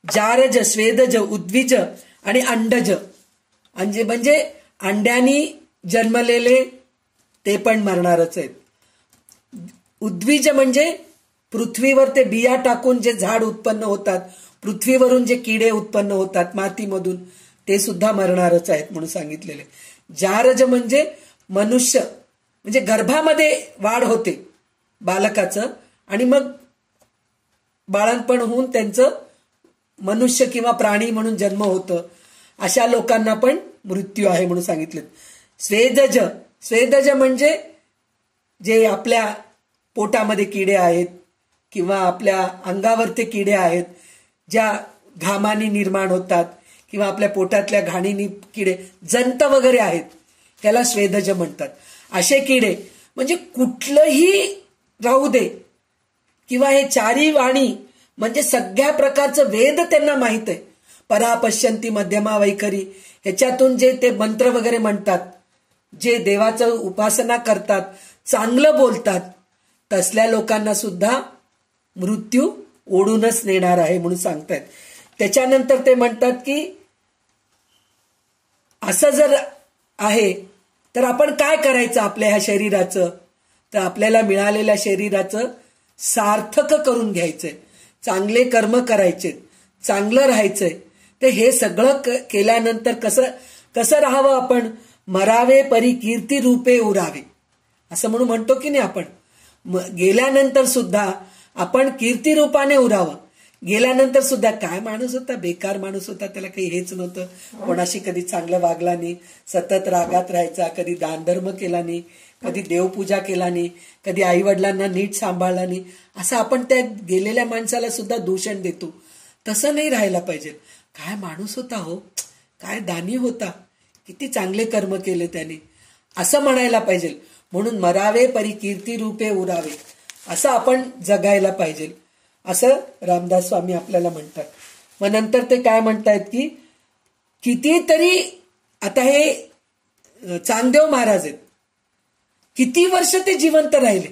जारज, स्वेदज, उद्विज आणि अंडज. म्हणजे अंड्यानी जन्मलेले ते पण मरणारच आहेत. उद्विज म्हणजे पृथ्वीवर ते बिया टाकून जे झाड उत्पन्न होतात, पृथ्वीवरून जे किडे उत्पन्न होतात मातीमधून, ते सुद्धा मरणारच आहेत म्हणून सांगितलेले. जारज म्हणजे मनुष्य, म्हणजे गर्भामध्ये वाढ होते बालकाचं आणि मग बाळणपण होऊन त्यांचं मनुष्य किंवा प्राणी म्हणून जन्म होतं, अशा लोकांना पण मृत्यू आहे म्हणून सांगितलं. स्वेदज, स्वेदज म्हणजे जे आपल्या पोटामध्ये किडे आहेत किंवा आपल्या अंगावरचे किडे आहेत, ज्या घामाने निर्माण होतात किंवा आपल्या पोटातल्या घाणीनी किडे, जंत वगैरे आहेत, त्याला स्वेदज म्हणतात. असे किडे म्हणजे कुठलंही राहू दे, किंवा हे चारी वाणी म्हणजे सगळ्या प्रकारचं वेद त्यांना माहित आहे. परा पश्यंती मध्यमा वैखरी, ह्याच्यातून जे ते मंत्र वगैरे म्हणतात, जे देवाचं उपासना करतात, चांगलं बोलतात, तसल्या लोकांना सुद्धा मृत्यू ओढूनच नेणार आहे म्हणून सांगतायत. त्याच्यानंतर ते म्हणतात की असं जर आहे तर आपण काय करायचं आपल्या ह्या शरीराचं, तर आपल्याला मिळालेल्या शरीराचं सार्थक करून घ्यायचंय, चांगले कर्म करायचे, चांगलं राहायचंय. तर हे सगळं केल्यानंतर कसं राहावं आपण, मरावे परी कीर्ती रूपे उरावे असं म्हणून म्हणतो की नाही आपण. गेल्यानंतर सुद्धा आपण कीर्ती रूपाने उरावं. गेल्यानंतर सुद्धा काय माणूस होता, बेकार माणूस होता, त्याला काही हेच नव्हतं, कोणाशी कधी चांगलं वागला नाही, सतत रागात राहायचा, कधी दानधर्म केला नाही, कधी देवपूजा केला नाही, कधी आई वडिलांना नीट सांभाळला नाही, असं आपण त्या गेलेल्या माणसाला सुद्धा दूषण देतो. तसं नाही राहायला पाहिजे. काय माणूस होता हो, काय दानी होता, किती चांगले कर्म केले त्याने, असं म्हणायला पाहिजे. म्हणून मरावे परी कीर्ती रूपे उरावे, असं आपण जगायला पाहिजे, असं रामदास स्वामी आपल्याला म्हणतात. मग नंतर ते काय म्हणतायत की कितीतरी, आता हे चांगदेव महाराज आहेत, किती वर्ष ते जिवंत राहिले,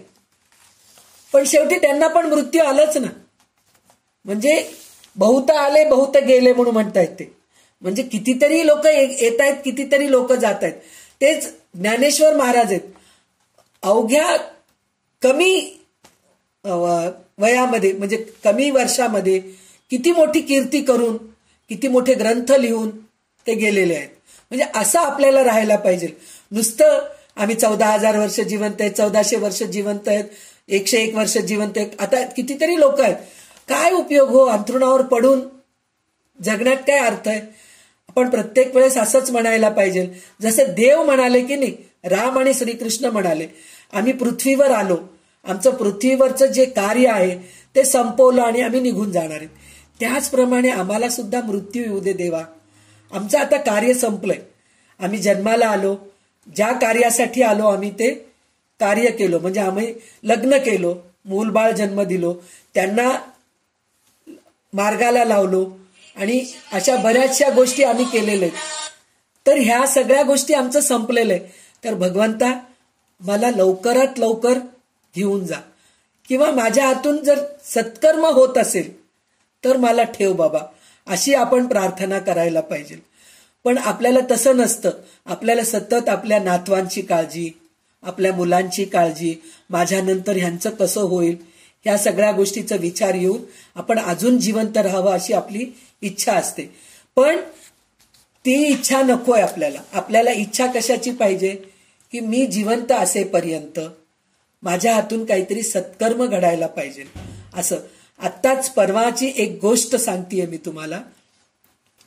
पण शेवटी त्यांना पण मृत्यू आलाच ना. म्हणजे बहुत आले बहुत गेले म्हणून म्हणतायत ते. म्हणजे कितीतरी लोक येत आहेत, कितीतरी लोक जात आहेत. तेच ज्ञानेश्वर महाराज आहेत, अवघ्या कमी वयामध्ये म्हणजे कमी वर्षामध्ये किती मोठी कीर्ती करून, किती मोठे ग्रंथ लिहून ते गेलेले आहेत. म्हणजे असं आपल्याला राहायला पाहिजे. नुसतं आम्ही 14,000 वर्ष जिवंत आहेत, 1400 वर्ष जिवंत आहेत, 101 वर्ष जिवंत आहेत, आता कितीतरी लोक आहेत, काय उपयोग हो. अंथरुणावर पडून जगण्यात काय अर्थ आहे. आपण प्रत्येक वेळेस असंच म्हणायला पाहिजे, जसं देव म्हणाले की नाही, राम आणि श्रीकृष्ण म्हणाले, आम्ही पृथ्वीवर आलो, आमचं पृथ्वीवरचं जे कार्य आहे ते संपवलं आणि आम्ही निघून जाणार आहेत. त्याचप्रमाणे आम्हाला सुद्धा मृत्यू येऊ दे देवा. आमचं आता कार्य संपलंय, आम्ही जन्माला आलो, ज्या कार्यासाठी आलो आम्ही ते कार्य केलो. म्हणजे आम्ही लग्न केलो, मूलबाळ जन्म दिलो, त्यांना मार्गाला लावलो आणि अशा बऱ्याचशा गोष्टी आम्ही केलेल्या आहेत. तर ह्या सगळ्या गोष्टी आमचं संपलेलं आहे. तर भगवंता मला लवकरात लवकर घेऊन जा, किंवा माझ्या हातून जर सत्कर्म होत असेल तर मला ठेव बाबा, अशी आपण प्रार्थना करायला पाहिजे. पण आपल्याला तसं नसतं. आपल्याला सतत आपल्या नातवांची काळजी, आपल्या मुलांची काळजी, माझ्यानंतर ह्यांचं कसं होईल, ह्या सगळ्या गोष्टीचा विचार येऊन आपण अजून जिवंत राहावं अशी आपली इच्छा असते. पण ती इच्छा नकोय आपल्याला. आपल्याला इच्छा कशाची पाहिजे की मी जिवंत असेपर्यंत माझ्या हातून काहीतरी सत्कर्म घडायला पाहिजे. असं आत्ताच परवाची एक गोष्ट सांगतेय मी तुम्हाला.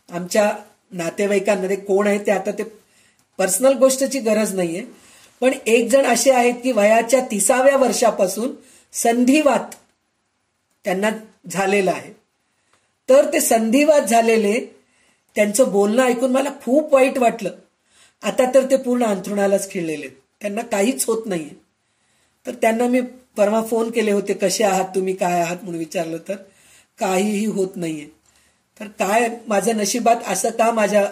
आमच्या नातेवाईकांमध्ये कोण आहे ते आता ते पर्सनल गोष्टची गरज नाहीये, पण एक जण असे आहेत की वयाच्या 30व्या वर्षापासून संधिवात त्यांना झालेला आहे. तर ते संधिवात झालेले, त्यांचं बोलणं ऐकून मला खूप वाईट वाटलं. आता तर ते पूर्ण अंथरुणालाच खिळलेले, त्यांना काहीच होत नाहीये. तर त्यांना मी परवा फोन केले होते, कसे आहात तुम्ही, काय आहात म्हणून विचारलं, तर काहीही होत नाहीये. तर काय माझ्या नशिबात, असं का माझ्या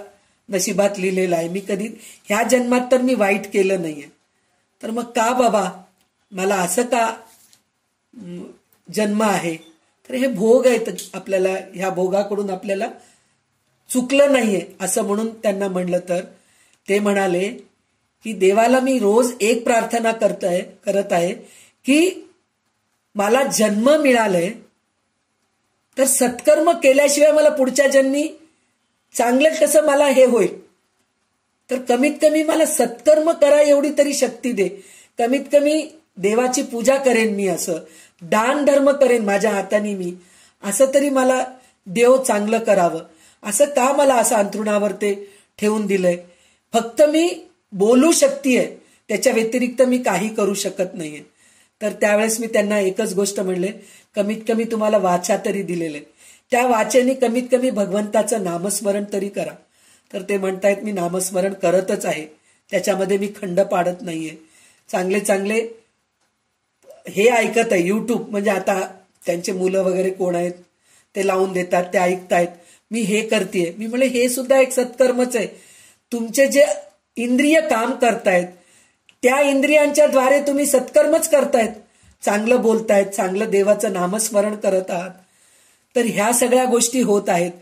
नशिबात लिहिलेलं आहे, मी कधी ह्या जन्मात तर मी वाईट केलं नाहीये, तर मग का बाबा मला असं का जन्म आहे. तर हे भोग आहेत आपल्याला, ह्या भोगाकडून आपल्याला चुकलं नाहीये असं म्हणून त्यांना म्हणलं. तर ते म्हणाले की देवाला मी रोज एक प्रार्थना करत आहे की मला जन्म मिळालंय तर सत्कर्म केल्याशिवाय मला पुढच्या जन्मी चांगलं कसं मला हे होईल. तर कमीत कमी मला सत्कर्म करा एवढी तरी शक्ती दे. कमीत कमी देवाची पूजा करेन मी, असं दान धर्म करेन माझ्या हाताने मी, असं तरी मला देव चांगलं करावं, असं का मला असं अंथरुणावर ते ठेवून दिलंय? फक्त मी बोलू शकतेय, त्याच्या व्यतिरिक्त मी काही करू शकत नाहीये. तर त्यावेळेस मी त्यांना एकच गोष्ट म्हणले, कमीत कमी तुम्हाला वाचा तरी दिलेले, त्या वाचेने कमीत कमी भगवंताचं नामस्मरण तरी करा. तर ते म्हणतायत मी नामस्मरण करतच आहे, त्याच्यामध्ये मी खंड पाडत नाहीये. चांगले चांगले हे ऐकत आहे युट्यूब, म्हणजे आता त्यांचे मुलं वगैरे कोण आहेत ते लावून देतात, ते ऐकतायत, मी हे करतेय. मी म्हणले हे सुद्धा एक सत्कर्मच आहे. तुमचे जे इंद्रिय काम करतायत त्या इंद्रियांच्या द्वारे तुम्ही सत्कर्मच करतायत, चांगलं बोलतायत, चांगलं देवाचं नामस्मरण करत आहात. तर ह्या सगळ्या गोष्टी होत आहेत.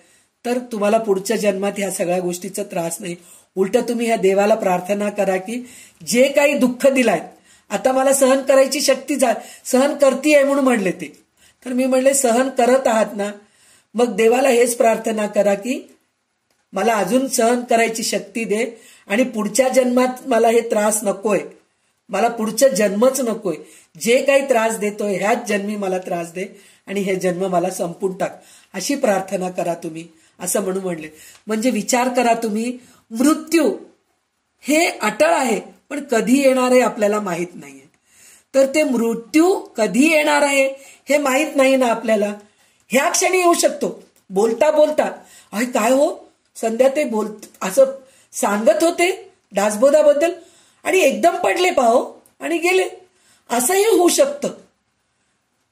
तर तुम्हाला पुढच्या जन्मात ह्या सगळ्या गोष्टीचा त्रास नाही. उलट तुम्ही ह्या देवाला प्रार्थना करा की जे काही दुःख दिलायत आता मला सहन करायची शक्ती सहन करतीये म्हणून म्हणले ते. तर मी म्हणले सहन करत आहात ना, मग देवाला हेच प्रार्थना करा की मला अजून सहन करायची शक्ती दे आणि पुढच्या जन्मात मला हे त्रास नकोय, मला पुढचा जन्मच नकोय. जे काही त्रास देतोय ह्याच जन्मी मला त्रास दे आणि हे जन्म मला संपून टाक, अशी प्रार्थना करा तुम्ही, असं म्हणून म्हणले. म्हणजे विचार करा तुम्ही, मृत्यू हे अटळ आहे पण कधी येणार आहे आपल्याला माहित नाहीये. तर ते मृत्यू कधी येणार आहे हे माहित नाही ना आपल्याला. ह्या क्षणी येऊ शकतो. बोलता बोलता अरे काय हो संध्या ते असं सांगत होते दासबोधाबद्दल आणि एकदम पडले पाहो आणि गेले, असंही होऊ शकतं.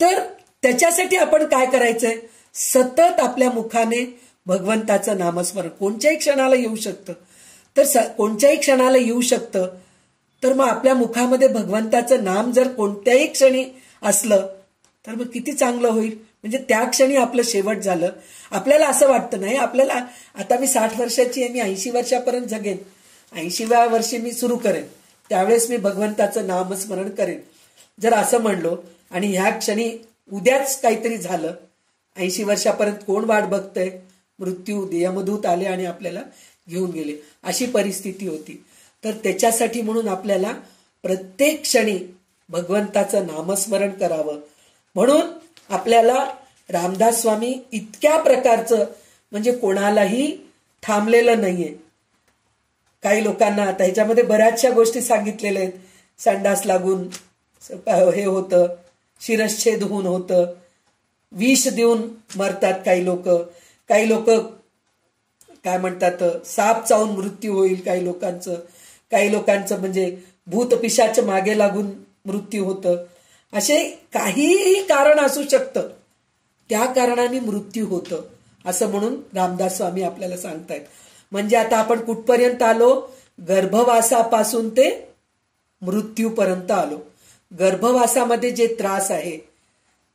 तर त्याच्यासाठी आपण काय करायचंय, सतत आपल्या मुखाने भगवंताचं नामस्मरण कोणत्याही क्षणाला येऊ शकतं. तर कोणत्याही क्षणाला येऊ शकतं, तर मग आपल्या मुखामध्ये भगवंताचं नाम जर कोणत्याही क्षणी असलं तर मग किती चांगलं होईल. म्हणजे त्या क्षणी आपलं शेवट झालं. आपल्याला असं वाटतं नाही, आपल्याला आता मी 60 वर्षाची आहे, मी 80 वर्षापर्यंत जगेन, 80व्या वर्षी मी सुरू करेन, त्यावेळेस मी भगवंताचं नामस्मरण करेन. जर असं म्हणलो आणि ह्या क्षणी उद्याच काहीतरी झालं, 80 वर्षापर्यंत कोण वाट बघतंय, मृत्यू यमदूत आले आणि आपल्याला घेऊन गेले, अशी परिस्थिती होती. तर त्याच्यासाठी म्हणून आपल्याला प्रत्येक क्षणी भगवंताचं नामस्मरण करावं. म्हणून आपल्याला रामदास स्वामी इतक्या प्रकारचं म्हणजे कोणालाही थांबलेलं नाहीये. काही लोकांना आता ह्याच्यामध्ये बऱ्याचशा गोष्टी सांगितलेल्या आहेत. संडास लागून हे होतं, शिरच्छेद होऊन होतं, विष देऊन मरतात काही लोक, काही लोक काय म्हणतात साप चावून मृत्यू होईल काही लोकांचं म्हणजे भूत पिशाच मागे लागून मृत्यू होतं. असे काहीही कारण असू शकतं, त्या कारणाने मृत्यू होतं, असं म्हणून रामदास स्वामी आपल्याला सांगतायत. म्हणजे आता आपण कुठपर्यंत आलो, गर्भवासापासून ते मृत्यूपर्यंत आलो. गर्भवासामध्ये जे त्रास आहे,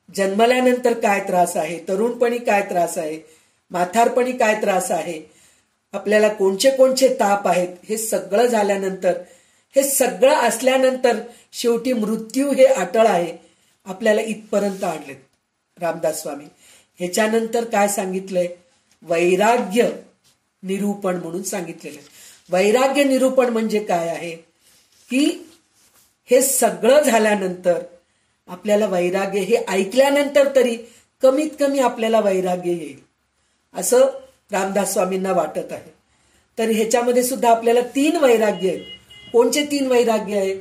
जन्मल्यानंतर काय त्रास आहे, तरुणपणी काय त्रास आहे, म्हातारपणी काय त्रास आहे, आपल्याला कोणचे ताप आहेत, हे सगळं झाल्यानंतर, हे सगळं असल्यानंतर शेवटी मृत्यू हे अटळ आहे, आपल्याला इथपर्यंत आणलेत रामदास स्वामी. ह्याच्यानंतर काय सांगितलंय, वैराग्य निरूपण म्हणून सांगितलेलं आहे. वैराग्य निरूपण म्हणजे काय आहे की हे सगळं झाल्यानंतर आपल्याला वैराग्य, हे ऐकल्यानंतर तरी कमीत कमी आपल्याला वैराग्य येईल असं रामदास स्वामींना वाटत आहे. तर ह्याच्यामध्ये सुद्धा आपल्याला 3 वैराग्य आहेत. कोणचे 3 वैराग्य आहेत,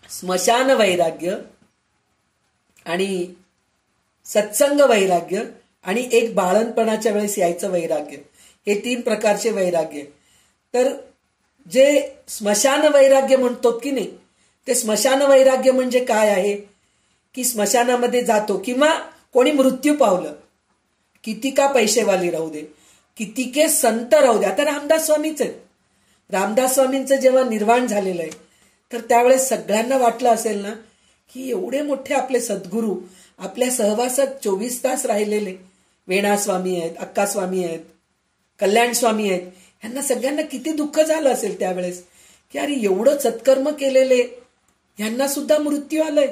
स्मशान वैराग्य आणि सत्संग वैराग्य आणि एक बाळणपणाच्या वेळेस यायचं वैराग्य, हे 3 प्रकारचे वैराग्य. तर जे स्मशान वैराग्य म्हणतो की नाही, ते स्मशान वैराग्य म्हणजे काय आहे की स्मशानामध्ये जातो किंवा कोणी मृत्यू पावलं, किती का पैसेवाली राहू दे, किती के संत राहू दे. आता रामदास स्वामीच आहेत, रामदास स्वामींचं जेव्हा निर्वाण झालेलं आहे तर त्यावेळेस सगळ्यांना वाटलं असेल ना की एवढे मोठे आपले सद्गुरू आपल्या सहवासात 24 तास राहिलेले, वेणा स्वामी आहेत, अक्का स्वामी आहेत, कल्याण स्वामी आहेत, ह्यांना सगळ्यांना किती दुःख झालं असेल त्यावेळेस की अरे एवढं सत्कर्म केलेले ह्यांना सुद्धा मृत्यू आलंय,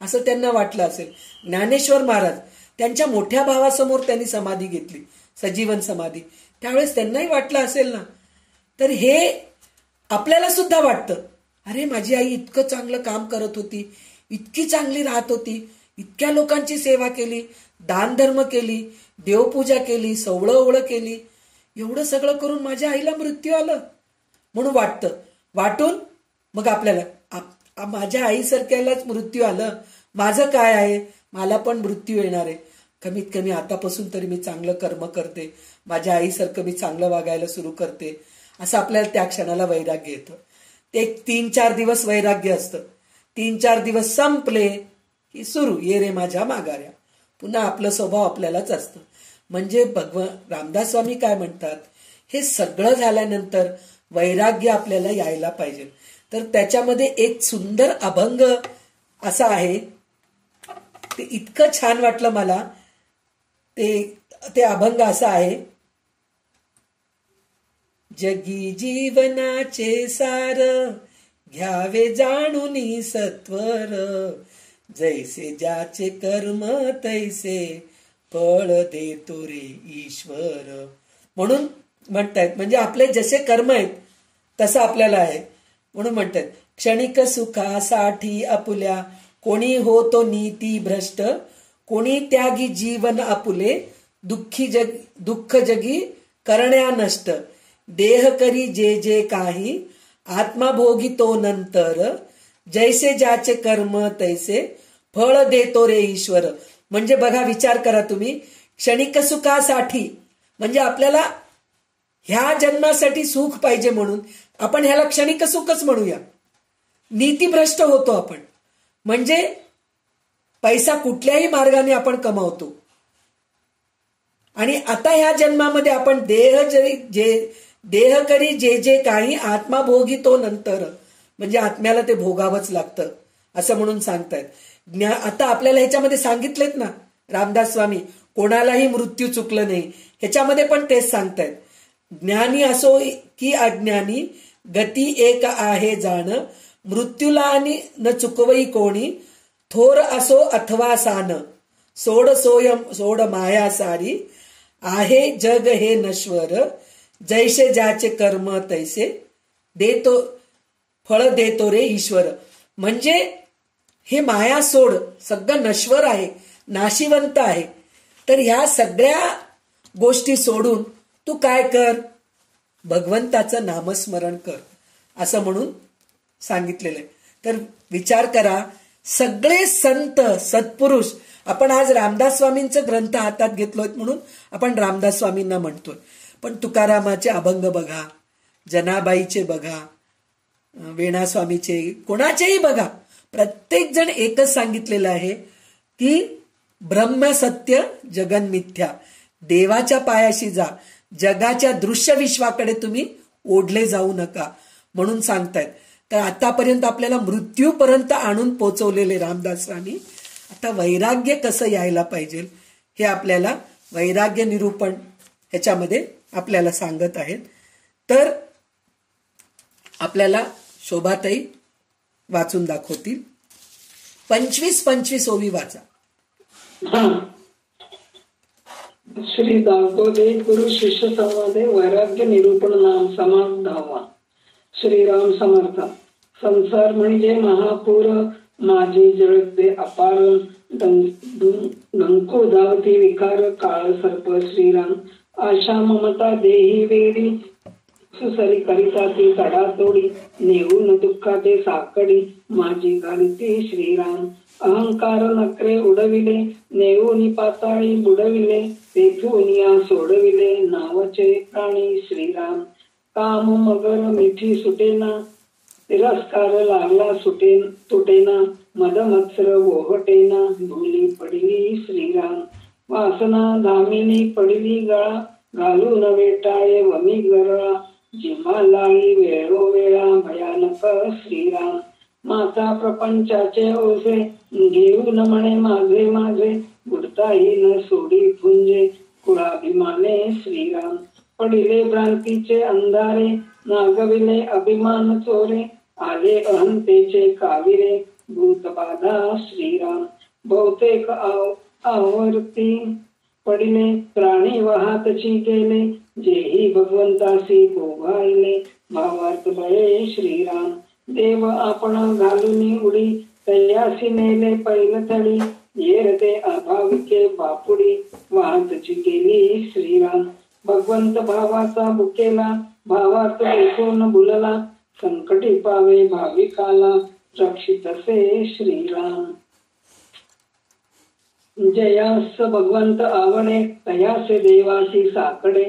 असं त्यांना वाटलं असेल. ज्ञानेश्वर महाराज त्यांच्या मोठ्या भावासमोर त्यांनी समाधी घेतली, सजीवन समाधी, त्यावेळेस त्यांनाही वाटलं असेल ना. तर हे आपल्याला सुद्धा वाटतं, अरे माझी आई इतकं चांगलं काम करत होती, इतकी चांगली राहत होती, इतक्या लोकांची सेवा केली, दानधर्म केली, देवपूजा केली, सवळं केली, एवढं सगळं करून माझ्या आईला मृत्यू आलं म्हणून वाटून मग आपल्याला माझ्या आईसारख्यालाच मृत्यू आलं, माझं काय आहे, मला पण मृत्यू येणार आहे, कमीत कमी आतापासून तरी मी चांगलं कर्म करते, माझ्या आईसारखं मी चांगलं वागायला सुरू करते, असं आपल्याला त्या क्षणाला वैराग्य येतं. ते एक 3-4 दिवस वैराग्य असतं. 3-4 दिवस संपले की सुरू ये रे माझ्या माघाऱ्या, पुन्हा आपलं स्वभाव आपल्यालाच असतं. म्हणजे रामदास स्वामी काय म्हणतात, हे सगळं झाल्यानंतर वैराग्य आपल्याला यायला पाहिजे. तर त्याच्यामध्ये एक सुंदर अभंग असा आहे, ते इतकं छान वाटलं मला. ते अभंग असा आहे, जगी जीवनाचे सार घ्यावे जाणून सत्वर, जैसे ज्याचे कर्म तैसे फळ देतो रे ईश्वर. म्हणून म्हणतायत, म्हणजे आपले जसे कर्म आहेत तसं आपल्याला आहे म्हणून म्हणतात, क्षणिक सुखासाठी आपुल्या कोणी होतो नीती भ्रष्ट, कोणी त्यागी जीवन आपुले दुःख जगी करण्या नष्ट, देह करी जे जे काही आत्मा भोगी तो नंतर, जैसे ज्याचे कर्म तैसे फळ देतो रे ईश्वर. म्हणजे बघा, विचार करा तुम्ही, क्षणिक सुखासाठी म्हणजे आपल्याला ह्या जन्मासाठी सुख पाहिजे म्हणून आपण ह्याला क्षणिक सुखच म्हणूया. नीतीभ्रष्ट होतो आपण, म्हणजे पैसा कुठल्याही मार्गाने आपण कमावतो, आणि आता ह्या जन्मामध्ये आपण देह करी जे जे काही आत्मा भोगी तो नंतर, म्हणजे आत्म्याला ते भोगावंच लागतं असं म्हणून सांगतायत. आता आपल्याला ह्याच्यामध्ये सांगितलेत ना रामदास स्वामी, कोणालाही मृत्यू चुकलं नाही, ह्याच्यामध्ये पण तेच सांगतायत. ज्ञानी असो की अज्ञानी गती एक आहे जाण, मृत्यूला आणि न चुकवई कोणी, थोर असो अथवा सान, सोड माया सारी, आहे जग हे नश्वर, जैसे ज्याचे कर्म तैसे देतो फळ देतो रे ईश्वर. म्हणजे हे माया सोड, सगळं नश्वर आहे, नाशिवंत आहे. तर ह्या सगळ्या गोष्टी सोडून तू काय कर, भगवंताचं नामस्मरण कर असं म्हणून सांगितलेलं आहे. तर विचार करा, सगळे संत सत्पुरुष, आपण आज रामदास स्वामींचं ग्रंथ हातात घेतलोय म्हणून आपण रामदास स्वामींना म्हणतोय, पण तुकारामाचे अभंग बघा, जनाबाईचे बघा, वेणास्वामीचे, कोणाचेही बघा, प्रत्येक जण एकच सांगितलेलं आहे की ब्रह्म सत्य जगन मिथ्या, देवाच्या पायाशी जा, जगाच्या दृश्य विश्वाकडे तुम्ही ओढले जाऊ नका म्हणून सांगतायत. तर आतापर्यंत आपल्याला मृत्यूपर्यंत आणून पोचवलेले रामदास स्वामी आता वैराग्य कसं यायला पाहिजे हे आपल्याला वैराग्य निरूपण ह्याच्यामध्ये आपल्याला सांगत आहेत. तर आपल्याला शोभाताई वाचून दाखवतील. 25 ओवी वाचा.
श्री दासबोधे गुरु शिष्य संवादे वैराग्य निरूपण नाम समास 10वा. श्रीराम समर्थ. संसार म्हणजे महापूर, माझे जळते अपार, डंको धावती विकार, काळ सर्प श्रीराम, आशा ममता देही वेडी, सुसरी करिता ती तडातोडी, नेऊन दुःखाचे साकडी, माझी घालती श्रीराम, अहंकार नखरे उडविले, नेऊन पाताळी बुडविले, तेथून या सोडविले, नावाचे प्राणी श्रीराम, काम मगर मिठी सुटेना, तिरस्कार लागला तुटेना, मद मत्सर ओहटेना, धुली पडली श्रीराम, वासना धामिनी पडली गळा, घालून वेटाळे वमी गरळा, जिमा लाळी वेळोवेळा भयानक श्रीराम, माता प्रपंचाचे ओझे, घेऊन म्हणे माझे माझे, बुडताही न सोडी पुंजे, कुळाभिमाने श्रीराम, पडिले भ्रांतीचे अंधारे, नागविले अभिमान चोरे, आले अहंतेचे काविरे, भूतबाधा श्रीराम, बहुतेक आवर्ती पडिले, प्राणी वाहतची गेले, जेही भगवंतासी पोभाइले, भावार्थ बळे श्रीराम, देव आपण घालून उडी, तयासी नेले पैलथडी, येरते अभाविके बापुडी वाहतची केली श्रीराम. भगवंत भावाचा बुकेला भावात ऐकून बुलला. संकटी पावे भाविकाला रक्षितसे श्रीराम. जयास भगवंत आवडे तयासे देवाची साकडे.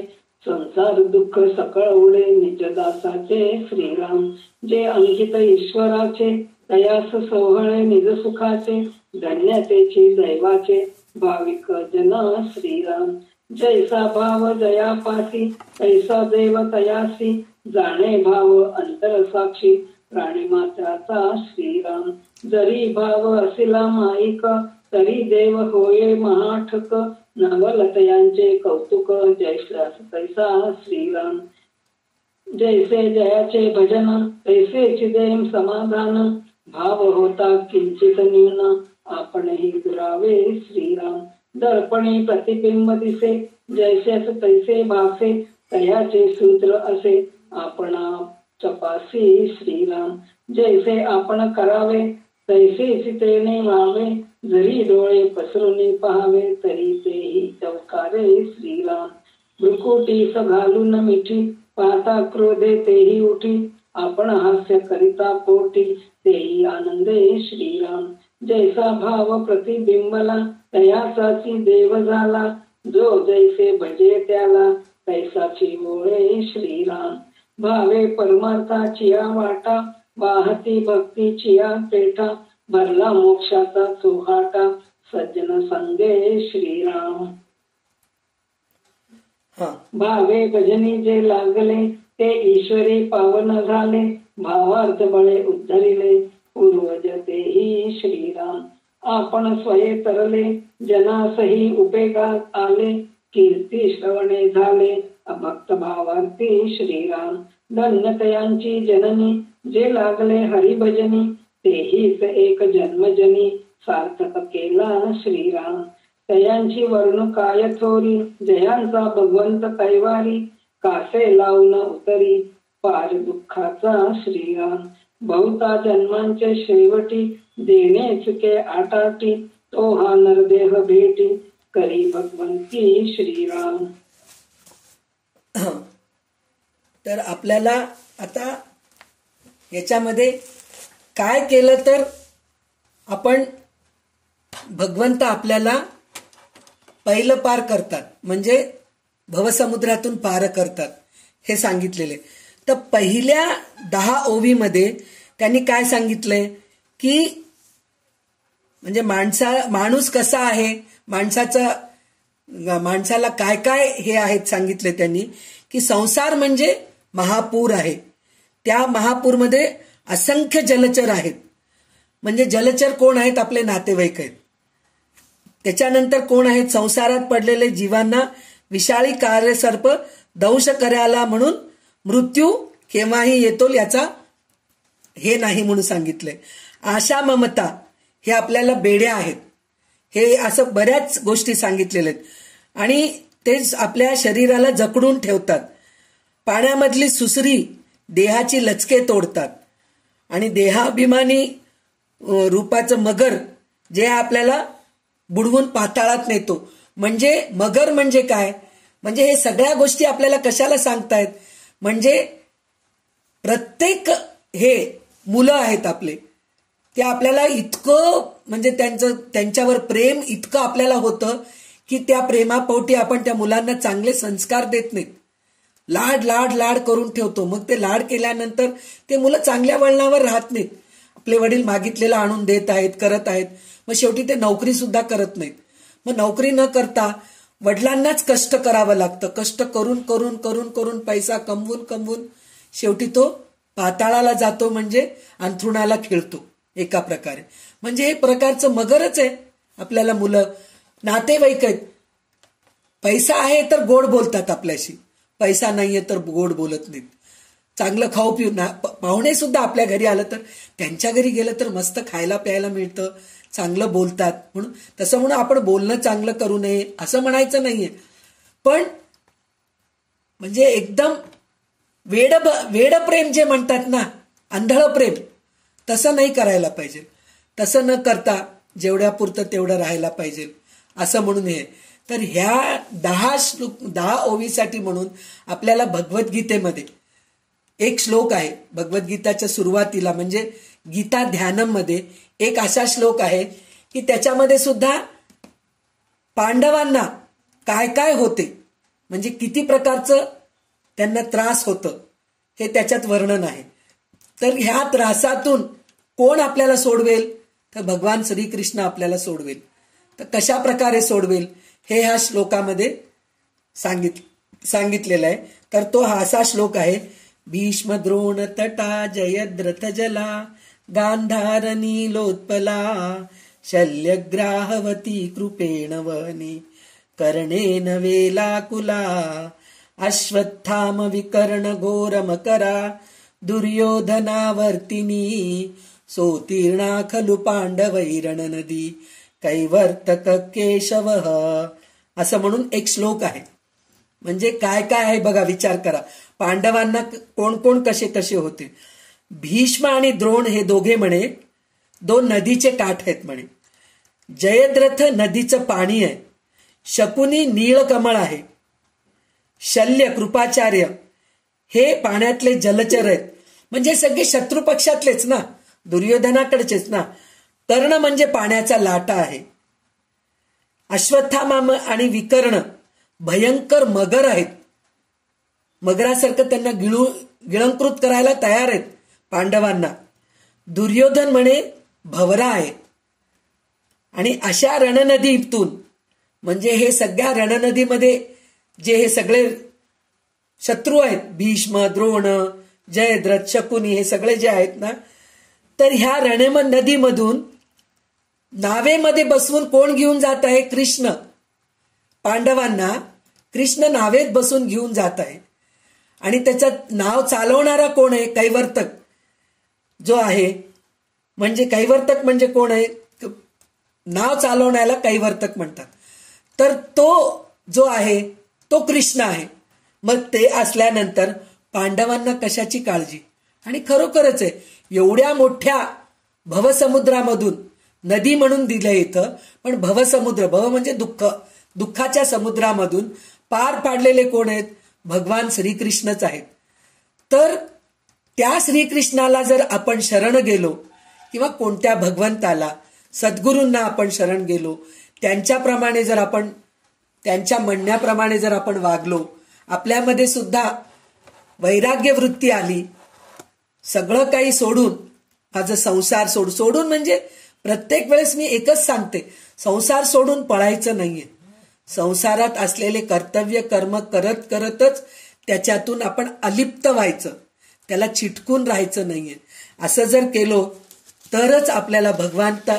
संसार दुःख सकळ उडे निजदासाचे श्रीराम. जे अंकित ईश्वराचे तयास सोहळे निज सुखाचे. धन्यतेची दैवाचे भाविक जन श्रीराम. जैसा भाव जयापासी तैसा देव तयासी. जाणे भाव अंतर साक्षी प्राणी मात्राचा श्रीराम. जरी भाव असिला माईक तरी देव होये महाठक. नवलतयांचे कौतुक जैसा तैसा श्रीराम. जैसे जयाचे भजन तैसे चिदेम समाधान. भाव होता किंचित न्यून आपणही दुरावे श्रीराम. दर्पणी प्रतिबिंब दिसे जैसे तैसे भासे. तयाचे सूत्र असे आपणा चपासी श्रीराम. जैसे आपण करावे तैसे चितेने व्हावे. जरी डोळे पसरून पाहावे तरी तेही चौकारे श्रीराम. भ्रुकुटीस घालून मिठी पाहता क्रोधे तेही उठी. आपण हास्य करिता पोटी तेही आनंदे श्रीराम. जैसा भाव प्रतिबिंबला तयासाची देव झाला. जो जैसे भजे त्याला तैसाची ओळे श्रीराम. भावे परमार्थाची वाटा वाहती भक्तीची पेठा. भरला मोक्षाचा चोहाटा सज्जन संगे श्रीराम. भावे भजनी जे लागले ते ईश्वरी पावन झाले. भावार्थ बळे उद्धरिले पूर्वज तेही श्रीराम. आपण स्वये तरले जनासही उपेगात आले. कीर्ती श्रवणे झाले अभक्त भावार्थी श्रीराम. धन्यतयांची जननी जे लागले हरिभजनी. तेहीच एक जन्मजनी सार्थक केला श्रीराम. तयांची वर्ण काय थोरी जयांचा भगवंत कैवारी. कासे लावून उतरी पार दुःखाचा श्रीराम. बहुता जन्मांचे शेवटी देणे चुके आटाटी. तो हा नरदेह भेटी करी भगवंती श्रीराम.
तर आपल्याला आता याच्यामध्ये काय केलं तर आपण भगवंत आपल्याला पहिलं पार करतात म्हणजे भवसमुद्रातून पार करतात हे सांगितलेले. तर पहिल्या 10 ओवीमध्ये त्यांनी काय सांगितलंय की म्हणजे माणूस कसा आहे, माणसाला काय काय हे आहेत सांगितले त्यांनी की संसार म्हणजे महापूर आहे. त्या महापूरमध्ये असंख्य जलचर आहेत. म्हणजे जलचर कोण आहेत? आपले नातेवाईक आहेत. त्याच्यानंतर कोण आहेत? संसारात पडलेले जीवांना विषाळी कार्यसर्प दंश करायला म्हणून मृत्यू केव्हाही येतो याचा हे नाही म्हणून सांगितलंय. आशा ममता हे आपल्याला बेड्या आहेत. हे असं बऱ्याच गोष्टी सांगितलेल्या आहेत आणि तेच आपल्या शरीराला जकडून ठेवतात. पाण्यामधली सुसरी देहाची लचके तोडतात आणि देहाभिमानी रूपाचं मगर जे आपल्याला बुडवून पाताळात नेतो. म्हणजे मगर म्हणजे काय? म्हणजे हे सगळ्या गोष्टी आपल्याला कशाला सांगतायत? म्हणजे प्रत्येक हे मुलं आहेत आपले ते आपल्याला इतकं म्हणजे त्यांच्यावर प्रेम इतकं आपल्याला होतं की त्या प्रेमापोटी आपण त्या मुलांना चांगले संस्कार देत नाहीत. लाड लाड लाड करून ठेवतो. मग ते लाड केल्यानंतर ते मुलं चांगल्या वळणावर राहत नाहीत. आपले वडील मागितलेलं आणून देत आहेत, करत आहेत, मग शेवटी ते नोकरी सुद्धा करत नाहीत. मग नोकरी न करता वडिलांनाच कष्ट करावं लागतं. कष्ट करून करून करून करून पैसा कमवून कमवून शेवटी तो पाताळाला जातो म्हणजे अंथरुणाला खिळतो एका प्रकारे. म्हणजे हे प्रकारचं मगरच आहे आपल्याला मुलं. नातेवाईक आहेत. पैसा आहे तर गोड बोलतात आपल्याशी, पैसा नाहीये तर गोड बोलत नाहीत. चांगलं खाऊ पिऊ पाहुणे सुद्धा आपल्या घरी आलं तर त्यांच्या घरी गेलं तर मस्त खायला प्यायला मिळतं, चांगलं बोलतात. म्हणून तसं म्हणून आपण बोलणं चांगलं करू नये असं म्हणायचं नाहीये. पण म्हणजे एकदम वेडप्रेम जे म्हणतात ना, आंधळ प्रेम, तसं नाही करायला पाहिजे. तसं न करता जेवढ्यापुरतं तेवढं राहायला पाहिजे असं म्हणून हे. तर ह्या 10 ओवीसाठी म्हणून आपल्याला भगवद्गीतेमध्ये एक श्लोक आहे. भगवद्गीताच्या सुरुवातीला म्हणजे गीता ध्यानमध्ये एक असा श्लोक आहे की त्याच्यामध्ये सुद्धा पांडवांना काय काय होते, म्हणजे किती प्रकारचं त्यांना त्रास होतं हे त्याच्यात वर्णन आहे. तर ह्या त्रासातून कोण आपल्याला सोडवेल, तर भगवान श्रीकृष्ण आपल्याला सोडवेल. तर कशा प्रकारे सोडवेल हे ह्या श्लोकामध्ये सांगितलेलं आहे. तर तो हा असा श्लोक आहे. भीष्म द्रोण तटा जयद्रथ जला गांधार नीलोत्पला शल्यग्राहवती कृपेण वने कर्णेन वेलाकुला अश्वत्थाम विकर्ण घोर मकरा दुर्योधनावर्तिनी सोतीर्णा खलु पांडवैरण नदी कैवर्तक केशव, असं म्हणून एक श्लोक आहे. म्हणजे काय काय आहे बघा, विचार करा. पांडवांना कोण कोण कसे कसे होते. भीष्म आणि द्रोण हे दोघे म्हणे 2 नदीचे काठ आहेत म्हणे. जयद्रथ नदीचं पाणी आहे. शकुनी नीळकमळ आहे. शल्य कृपाचार्य हे पाण्यातले जलचर आहेत. म्हणजे सगळे शत्रू पक्षातलेच ना, दुर्योधनाकडचेच ना. कर्ण म्हणजे पाण्याचा लाटा आहे. अश्वत्थामा आणि विकर्ण भयंकर मगर आहेत. मगरासारखं त्यांना गिळंकृत करायला तयार आहेत पांडवांना. दुर्योधन म्हणे भवरा आहे. आणि अशा रणनदीतून, म्हणजे हे सगळ्या रणनदीमध्ये जे हे सगळे शत्रू आहेत, भीष्म द्रोण जयद्रथ शकुनी हे सगळे जे आहेत ना, तर ह्या नदीमधून नावेमध्ये बसवून कोण घेऊन जात आहे, कृष्ण. पांडवांना कृष्ण नावेत बसून घेऊन जात आहे. आणि त्याचं नाव चालवणारा कोण आहे, कैवर्तक जो आहे. म्हणजे कैवर्तक म्हणजे कोण आहे, नाव चालवण्याला कैवर्तक म्हणतात. तर तो जो आहे तो कृष्ण आहे. मग ते असल्यानंतर पांडवांना कशाची काळजी. आणि खरोखरच आहे, एवढ्या मोठ्या भवसमुद्रामधून, नदी म्हणून दिलं इथं, पण भवसमुद्र, भव म्हणजे दुःख, दुःखाच्या समुद्रामधून पार पाडलेले कोण आहेत, भगवान श्रीकृष्णच आहेत. तर त्या श्रीकृष्णाला जर आपण शरण गेलो, किंवा कोणत्या भगवंताला सद्गुरूंना आपण शरण गेलो, त्यांच्याप्रमाणे जर आपण, त्यांच्या म्हणण्याप्रमाणे जर आपण वागलो, आपल्यामध्ये सुद्धा वैराग्य वृत्ती आली, सगळं काही सोडून, माझं संसार सोडून म्हणजे प्रत्येक वेळेस मी एकच सांगते, संसार सोडून पळायचं नाहीये. संसारात असलेले कर्तव्य कर्म करत करतच त्याच्यातून आपण अलिप्त व्हायचं, त्याला चिटकून राहायचं नाहीये. असं जर केलो तरच आपल्याला भगवंत,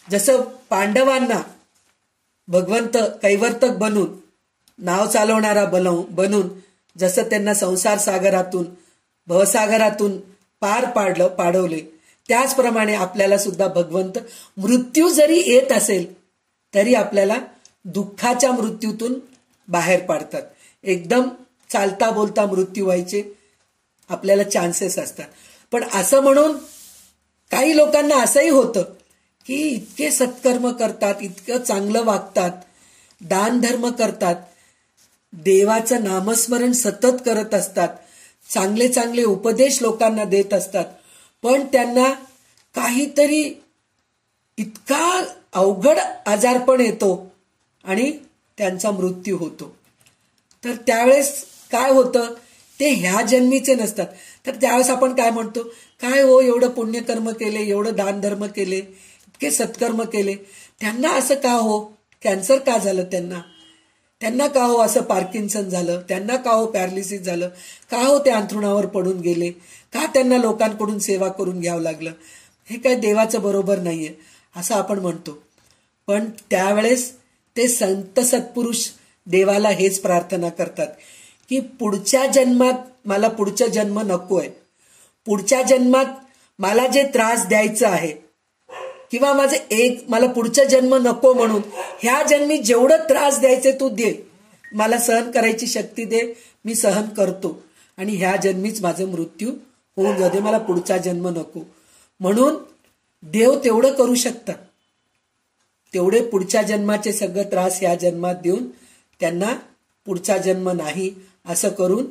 जसं पांडवांना भगवंत कैवर्तक बनून, नाव चालवणारा बनून जसं त्यांना संसार सागरातून, भवसागरातून पार पाडवले, त्याचप्रमाणे आपल्याला सुद्धा भगवंत मृत्यू जरी येत असेल तरी आपल्याला दुःखाच्या मृत्यूतून बाहेर पाडतात. एकदम चालता बोलता मृत्यू व्हायचे आपल्याला चान्सेस असतात. पण असं म्हणून काही लोकांना असंही होतं की इतके सत्कर्म करतात, इतकं चांगलं वागतात, दान धर्म करतात, देवाचं नामस्मरण सतत करत असतात, चांगले चांगले उपदेश लोकांना देत असतात, पण त्यांना काहीतरी इतका अवघड आजारपण येतो आणि त्यांचा मृत्यू होतो. तर त्यावेळेस काय होतं, ते ह्या जन्मीचे नसतात. तर त्यावेळेस आपण काय म्हणतो, काय हो एवढं पुण्यकर्म केले, एवढं दान धर्म केले, इतके सत्कर्म केले, त्यांना असं का हो, कॅन्सर का झालं त्यांना का हो असं पार्किन्सन झालं, त्यांना का हो पॅरालिसिस झालं, का हो ते अंथरुणावर पडून गेले, का त्यांना लोकांकडून सेवा करून घ्यावं लागलं, हे काय देवाचं बरोबर नाहीये असं आपण म्हणतो. पण त्यावेळेस ते संत सत्पुरुष देवाला हेच प्रार्थना करतात की पुढच्या जन्मात मला पुढचा जन्म नकोय, पुढच्या जन्मात मला जे त्रास द्यायचं आहे किंवा मला पुढचा जन्म नको, म्हणून ह्या जन्मी जेवढं त्रास द्यायचे तू दे, मला सहन करायची शक्ती दे, मी सहन करतो, आणि ह्या जन्मीच माझं मृत्यू होऊन जाऊ दे, मला पुढचा जन्म नको. म्हणून देव तेवढं करू शकतात. तेवढे पुढच्या जन्माचे सगळं त्रास या जन्मात देऊन त्यांना पुढचा जन्म नाही असं करून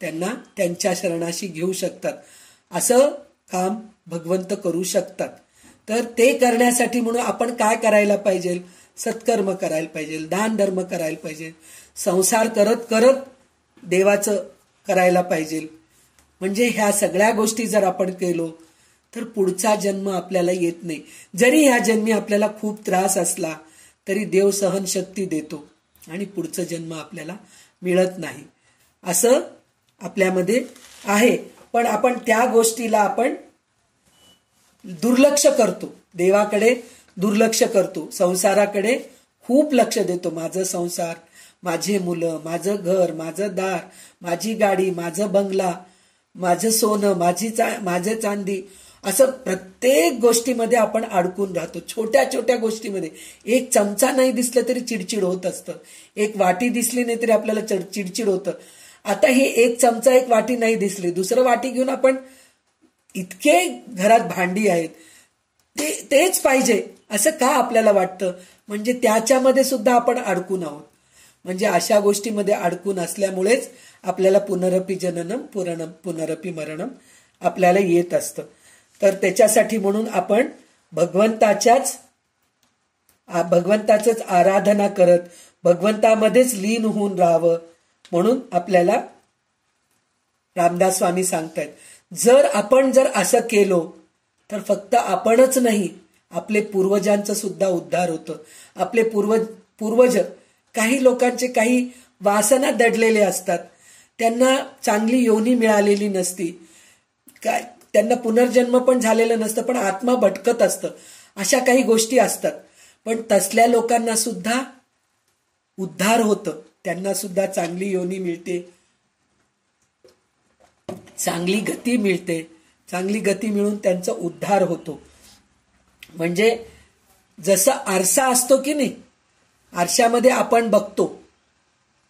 त्यांना त्यांच्या शरणाशी घेऊ शकतात. असं काम भगवंत करू शकतात. तर ते करण्यासाठी म्हणून आपण काय करायला पाहिजे? सत्कर्म करायला पाहिजे, दान धर्म करायला पाहिजे, संसार करत करत देवाचं करायला पाहिजे. म्हणजे ह्या सगळ्या गोष्टी जर आपण केलो तर पुढचा जन्म आपल्याला येत नाही. जरी ह्या जन्मी आपल्याला खूप त्रास असला तरी देव सहनशक्ती देतो आणि पुढचं जन्म आपल्याला मिळत नाही. असं आपल्यामध्ये आहे. पण आपण त्या गोष्टीला आपण दुर्लक्ष करतो, देवाकडे दुर्लक्ष करतो, संसाराकडे खूप लक्ष देतो. माझं संसार, माझे मुलं, माझं घर, माझं दार, माझी गाडी, माझं बंगला, माझं सोनं, माझे चांदी, असं प्रत्येक गोष्टीमध्ये आपण अडकून राहतो. छोट्या छोट्या गोष्टीमध्ये एक चमचा नाही दिसला तरी चिडचिड होत असतं, एक वाटी दिसली नाही तरी आपल्याला चिडचिड होतं. आता ही एक चमचा एक वाटी नाही दिसली, दुसरं वाटी घेऊन आपण इतके घरात भांडी आहेत, तेच पाहिजे असं का आपल्याला वाटतं? म्हणजे त्याच्यामध्ये सुद्धा आपण अडकून आहोत. म्हणजे अशा गोष्टीमध्ये अडकून असल्यामुळेच आपल्याला पुनरपी जननम पुनरपी मरणम आपल्याला येत असतं. तर त्याच्यासाठी म्हणून आपण भगवंताचंच आराधना करत भगवंतामध्येच लीन होऊन राहावं म्हणून आपल्याला रामदास स्वामी सांगतायत. जर आपण असं केलो तर फक्त आपणच नाही, आपले पूर्वजांचं सुद्धा उद्धार होतं. आपले पूर्वज काही लोकांचे काही वासना दडलेले असतात, त्यांना चांगली योनी मिळालेली नसती, काय त्यांना पुनर्जन्म पण झालेलं नसतं, पण आत्मा भटकत असतं. अशा काही गोष्टी असतात. पण तसल्या लोकांना सुद्धा उद्धार होतं, त्यांना सुद्धा चांगली योनी मिळते, चांगली गती मिळते. चांगली गती मिळून त्यांचा उद्धार होतो. म्हणजे जसं आरसा असतो की नाही, आरशामध्ये आपण बघतो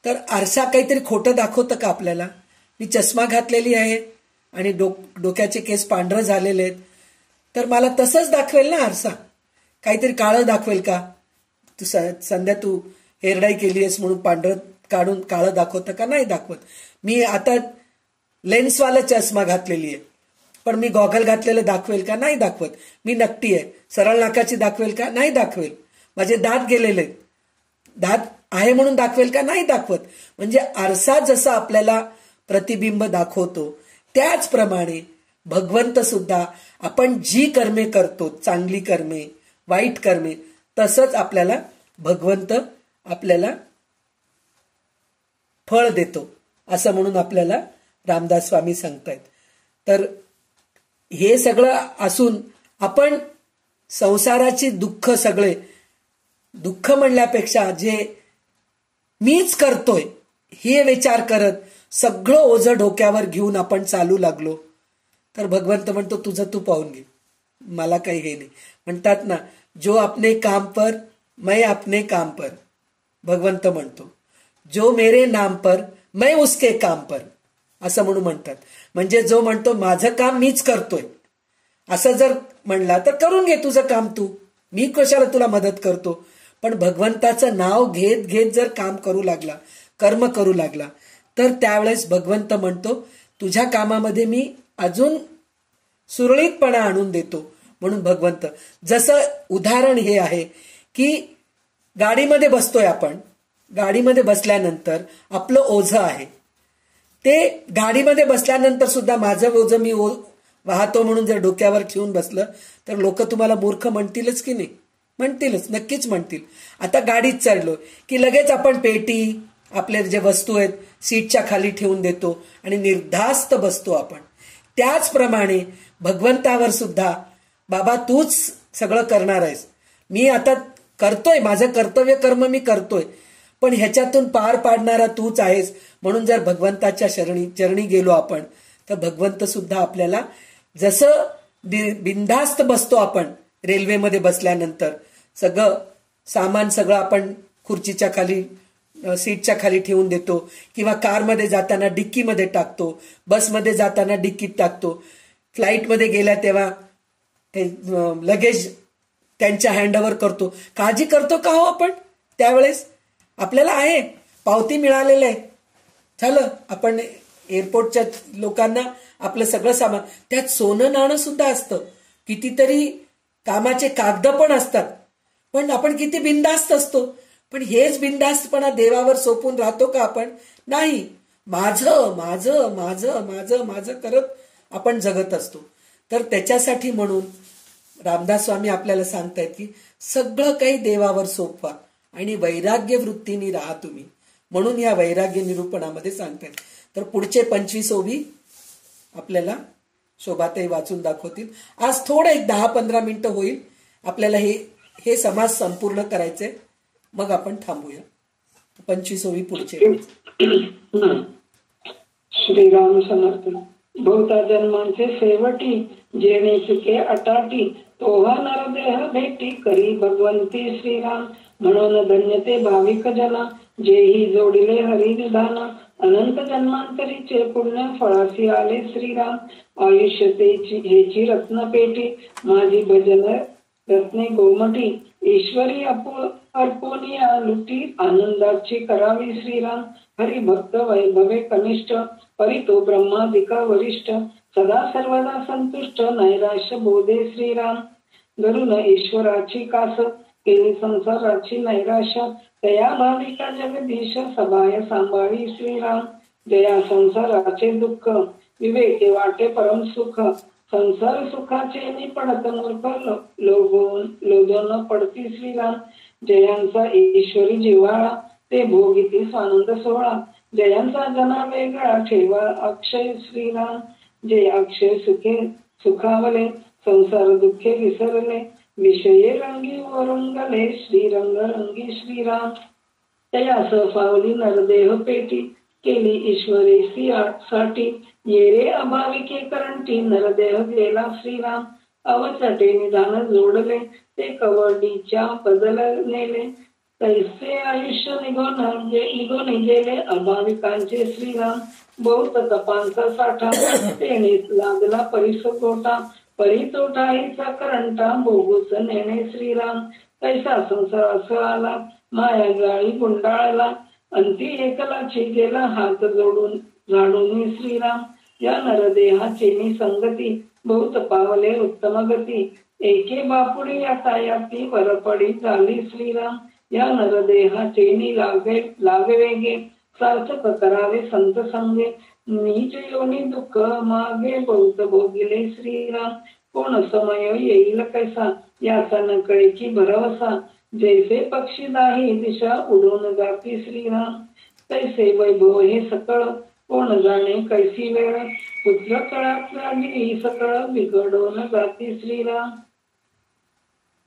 तर आरसा काहीतरी खोटं दाखवतं का आपल्याला? मी चष्मा घातलेली आहे आणि डोक्याचे केस पांढरं झालेले आहेत तर मला तसंच दाखवेल ना आरसा? काहीतरी काळं दाखवेल का? संध्या तू हेरडाई केली आहेस म्हणून पांढरं काढून काळं दाखवतं का? नाही दाखवत. मी आता लेन्सवाला चष्मा घातलेली आहे पण मी गॉगल घातलेलं दाखवेल का? नाही दाखवत. मी नकटी आहे, सरळ नाकाची दाखवेल का? नाही दाखवेल. माझे दात गेलेले आहेत, दात आहे म्हणून दाखवेल का? नाही दाखवत. म्हणजे आरसा जसा आपल्याला प्रतिबिंब दाखवतो त्याचप्रमाणे भगवंत सुद्धा आपण जी कर्मे करतो, चांगली कर्मे, वाईट कर्मे, तसंच आपल्याला भगवंत आपल्याला फळ देतो असं म्हणून आपल्याला रामदास स्वामी सांगतायत. तर हे सगळं असून आपण संसाराची दुःख, सगळे दुःख म्हणल्यापेक्षा जे मीच करतोय हे विचार करत सगळं ओझं डोक्यावर घेऊन आपण चालू लागलो तर भगवंत म्हणतो तुझं तू पाहून घे, मला काही हे नाही. म्हणतात ना, जो अपने काम पर मैं अपने काम पर, भगवंत म्हणतो जो मेरे नाम पर मैं उसके काम पर, असं म्हणून म्हणतात. म्हणजे जो म्हणतो माझं काम मीच करतोय असं जर म्हणला तर करून घे तुझं काम तू, मी कशाला तुला मदत करतो. पण भगवंताचं नाव घेत घेत जर काम करू लागला, कर्म करू लागला तर त्यावेळेस भगवंत म्हणतो तुझ्या कामामध्ये मी अजून सुरळीतपणा आणून देतो. म्हणून भगवंत, जसं उदाहरण हे आहे की गाडीमध्ये बसतोय आपण, गाडीमध्ये बसल्यानंतर आपलं ओझं आहे, ते गाडीमध्ये बसल्यानंतर सुद्धा माझं ओझं मी वाहतो म्हणून जर डोक्यावर ठेवून बसलं तर लोक तुम्हाला मूर्ख म्हणतीलच की नाही? म्हणतीलच, नक्कीच म्हणतील. आता गाडीत चढलो की लगेच आपण पेटी, आपले जे वस्तू आहेत सीटच्या खाली ठेवून देतो आणि निर्धास्त बसतो आपण. त्याचप्रमाणे भगवंतावर सुद्धा बाबा तूच सगळं करणार आहेस, मी आता करतोय, माझं कर्तव्य कर्म मी करतोय, पण ह्याच्यातून पार पाडणारा तूच आहेस. म्हणून जर भगवंताच्या चरणी गेलो आपण तर भगवंत सुद्धा आपल्याला, जसं बिनधास्त बसतो आपण रेल्वेमध्ये बसल्यानंतर, सगळं सामान सगळं आपण खुर्चीच्या खाली, सीटच्या खाली ठेवून देतो, किंवा कारमध्ये जाताना डिक्कीमध्ये टाकतो, बसमध्ये जाताना डिक्कीत टाकतो, फ्लाईटमध्ये गेल्या तेव्हा ते लगेज त्यांच्या हँडओव्हर करतो. काळजी करतो का हो आपण त्यावेळेस? आपल्याला आहे, पावती मिळालेलं आहे, झालं. आपण एअरपोर्टच्या लोकांना आपलं सगळं सामान, त्यात सोनं नाणं सुद्धा असतं, कितीतरी कामाचे कागद पण असतात, पण आपण किती बिनधास्त असतो. पण हेच बिनधास्तपणा देवावर सोपून राहतो का आपण? नाही. माझं माझं माझं माझं माझं करत आपण जगत असतो. तर त्याच्यासाठी म्हणून रामदास स्वामी आपल्याला सांगतायत की सगळं काही देवावर सोपवा आणि वैराग्य वृत्तीने राहा तुम्ही. म्हणून या वैराग्य निरूपणामध्ये सांगतायत. तर पुढचे 25 ओवी आपल्याला शोभाताई वाचून दाखवतील. आज थोडं एक 10-15 मिनिटं होईल आपल्याला हे समाज संपूर्ण करायचे, मग आपण थांबूया. 25 ओवी पुढचे.
श्रीराम समर्थ. बहुता जन्मांचे शेवटी जेणे चुके अटाटी, तोहा नरदेह भेटी करी भगवंती श्रीराम. म्हणून धन्य ते भाविक जना, जेही जोडिले हरी निधाना. अनंत जन्मांतरीचे पुण्य फळासी आले श्रीराम. आयुष्यतेची हेची रत्नपेटी, माझी भजन रत्ने गोमटी. ईश्वरी अर्पोनिया लुटी, आनंदाची करावी श्रीराम. हरी भक्त वैभवे कनिष्ठ, परितो ब्रह्मादिका वरिष्ठ. सदा सर्वदा संतुष्ट, नैराश्य बोधे श्रीराम. धरून ईश्वराची कास, केली संसाराची नैराश्य. तया भाविका जगदीश, सभाय सांभाळी श्रीराम. जया संसाराचे दुःख, विवेके वाटे परम सुख. संसार सुखाचे निपडत मूर्ख, लोभून पडती श्रीराम. जयांचा ईश्वरी जिव्हाळा, ते भोगिती स्वानंद सोहळा. जयांचा जना वेगळा, ठेवा अक्षय श्रीराम. जे अक्षय सुखावले, संसार दुःखे विसरले. विषये रंगी वरुंगले, श्रीरंग रंगी श्रीराम. तयास पावली नरदेह पेटी, केली ईश्वरी साठी. येरे अभाविके करंटी, नरदेह गेला श्रीराम. अवचटे निधान जोडले, ते कवडीच्या बदल नेले. तैसे आयुष्य निघून गेले अभाविकांचे श्रीराम. बहुत तपांचा साठा, तेनेच लागला परिसकोटा. परितोटा हिचा करंटा, भोगूच नेणे श्रीराम. तैसा संसार आला, माया गाळी गुंडाळला. अंती एकलाची गेला, हात जोडून झाडून श्रीराम. या नरदेहाची निसंगती, बहुत पावले उत्तम गती. एके बापुडी यातायाती, वरपडी झाली श्रीराम. या नरदेहाचे लागवेगे, सार्थक करावे संत संगे. नीच योनी दुःख मागे, बहुत भोगिले श्रीराम. कोण समय येईल कैसा, याचा नकळेची भरवसा. जैसे पक्षी दाही दिशा, उडून जाती श्रीराम. तैसे वैभव हे सकळ, कोण जाणे कैसी वेळ. पुत्र कळात लागली सकळ, बिघडून जाती श्रीराम.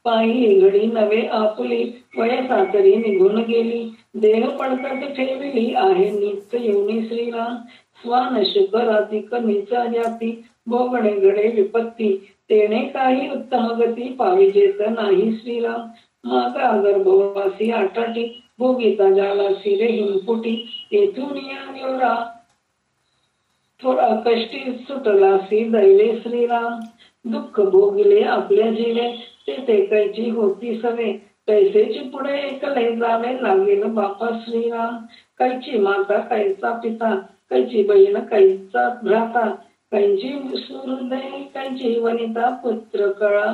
पायी घडी नवे आपुली, वयसा तरी निघून गेली. देह पडतात ठेविली, आहे नित्य येऊनी श्रीराम. स्वान शुक रातिक नीचा जाती, भोगणे घडे विपत्ती. तेणे काही उत्तम गती, पाविजेत नाही श्रीराम. मागा गर्भवासी आटाटी, भोगिता जालासी रे हिमपुटी. येथून या निवडा थोडा कष्टी, सुटलासी दैवे श्रीराम. दुःख भोगले आपल्या जीवे, ते कैची होती सवे. कैसेची पुढे एकले जावे, लागेल बापा श्रीराम. कैची माता कैचा पिता, कैची बहीण कैचा भ्राता. कैची सुहृदय कैची वनिता, पुत्र कळा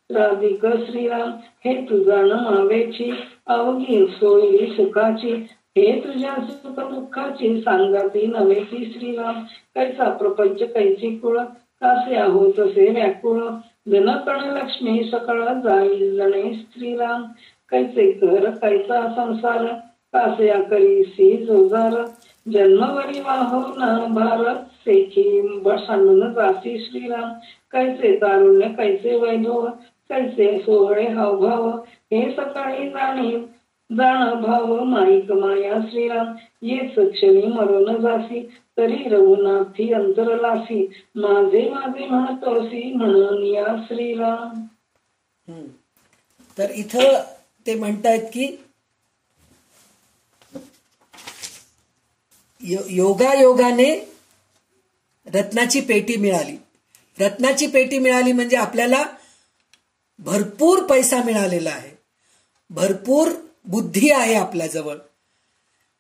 राधिक श्रीराम. हे तुझा मावेची, अवघी सोयी सुखाची. हे तुझ्या सुख दुःखाची, सांगाती नव्हेची श्रीराम. कैसा प्रपंच कैची कुळ, कासे आहो तसे व्याकुळ. जनकण लक्ष्मी सकळ, जाईल जणे श्रीराम. कैसे कर कैसा संसार, कासे करीसी जोजार. जन्मवरी वाहो न भार, सेखी सांडून जाती श्रीराम. कैसे तारुण्य कैसे वैभव, कैसे सोहळे हावभाव. हे सकाळी जाण भाव, माईक माया श्रीराम. येच क्षणी मरून जासी, तरी रघुनाथी अंतरलासी. माझे माझे म्हणतोसी, म्हणून या श्रीराम.
तर इथं ते म्हणतायत की योगायोगाने रत्नाची पेटी मिळाली. रत्नाची पेटी मिळाली म्हणजे आपल्याला भरपूर पैसा मिळालेला आहे, भरपूर बुद्धी आहे आपल्याजवळ,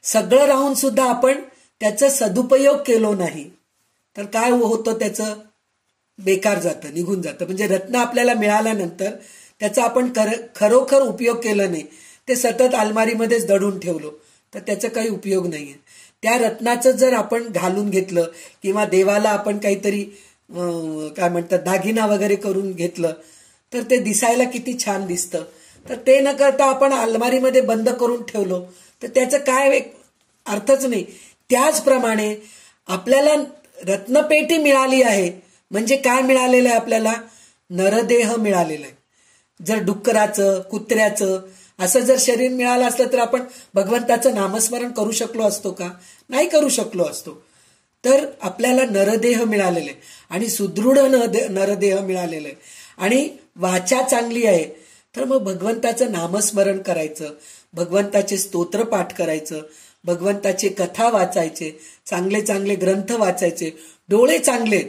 सगळं राहून सुद्धा आपण त्याचा सदुपयोग केलो नाही तर काय होतं, त्याचं बेकार जातं, निघून जातं. म्हणजे रत्न आपल्याला मिळाल्यानंतर त्याचा आपण खरोखर उपयोग केला नाही, ते सतत अलमारीमध्येच दडून ठेवलो तर त्याचा काही उपयोग नाहीये. त्या रत्नाचं जर आपण घालून घेतलं किंवा देवाला आपण काहीतरी काय म्हणतात दागिना वगैरे करून घेतलं तर ते दिसायला किती छान दिसतं. तर ते न करता आपण अलमारीमध्ये बंद करून ठेवलो तर त्याचं काय अर्थच नाही. त्याचप्रमाणे आपल्याला रत्नपेटी मिळाली आहे म्हणजे काय मिळालेलं आहे, आपल्याला नरदेह मिळालेलं आहे. जर डुक्कराचं कुत्र्याचं असं जर शरीर मिळालं असतं तर आपण भगवंताचं नामस्मरण करू शकलो असतो का? नाही करू शकलो असतो. तर आपल्याला नरदेह मिळालेले आणि सुदृढ नरदेह मिळालेलं आहे आणि वाचा चांगली आहे तर मग भगवंताचं नामस्मरण करायचं, भगवंताचे स्तोत्र पाठ करायचं, भगवंताचे कथा वाचायचे, चांगले चांगले ग्रंथ वाचायचे. डोळे चांगले,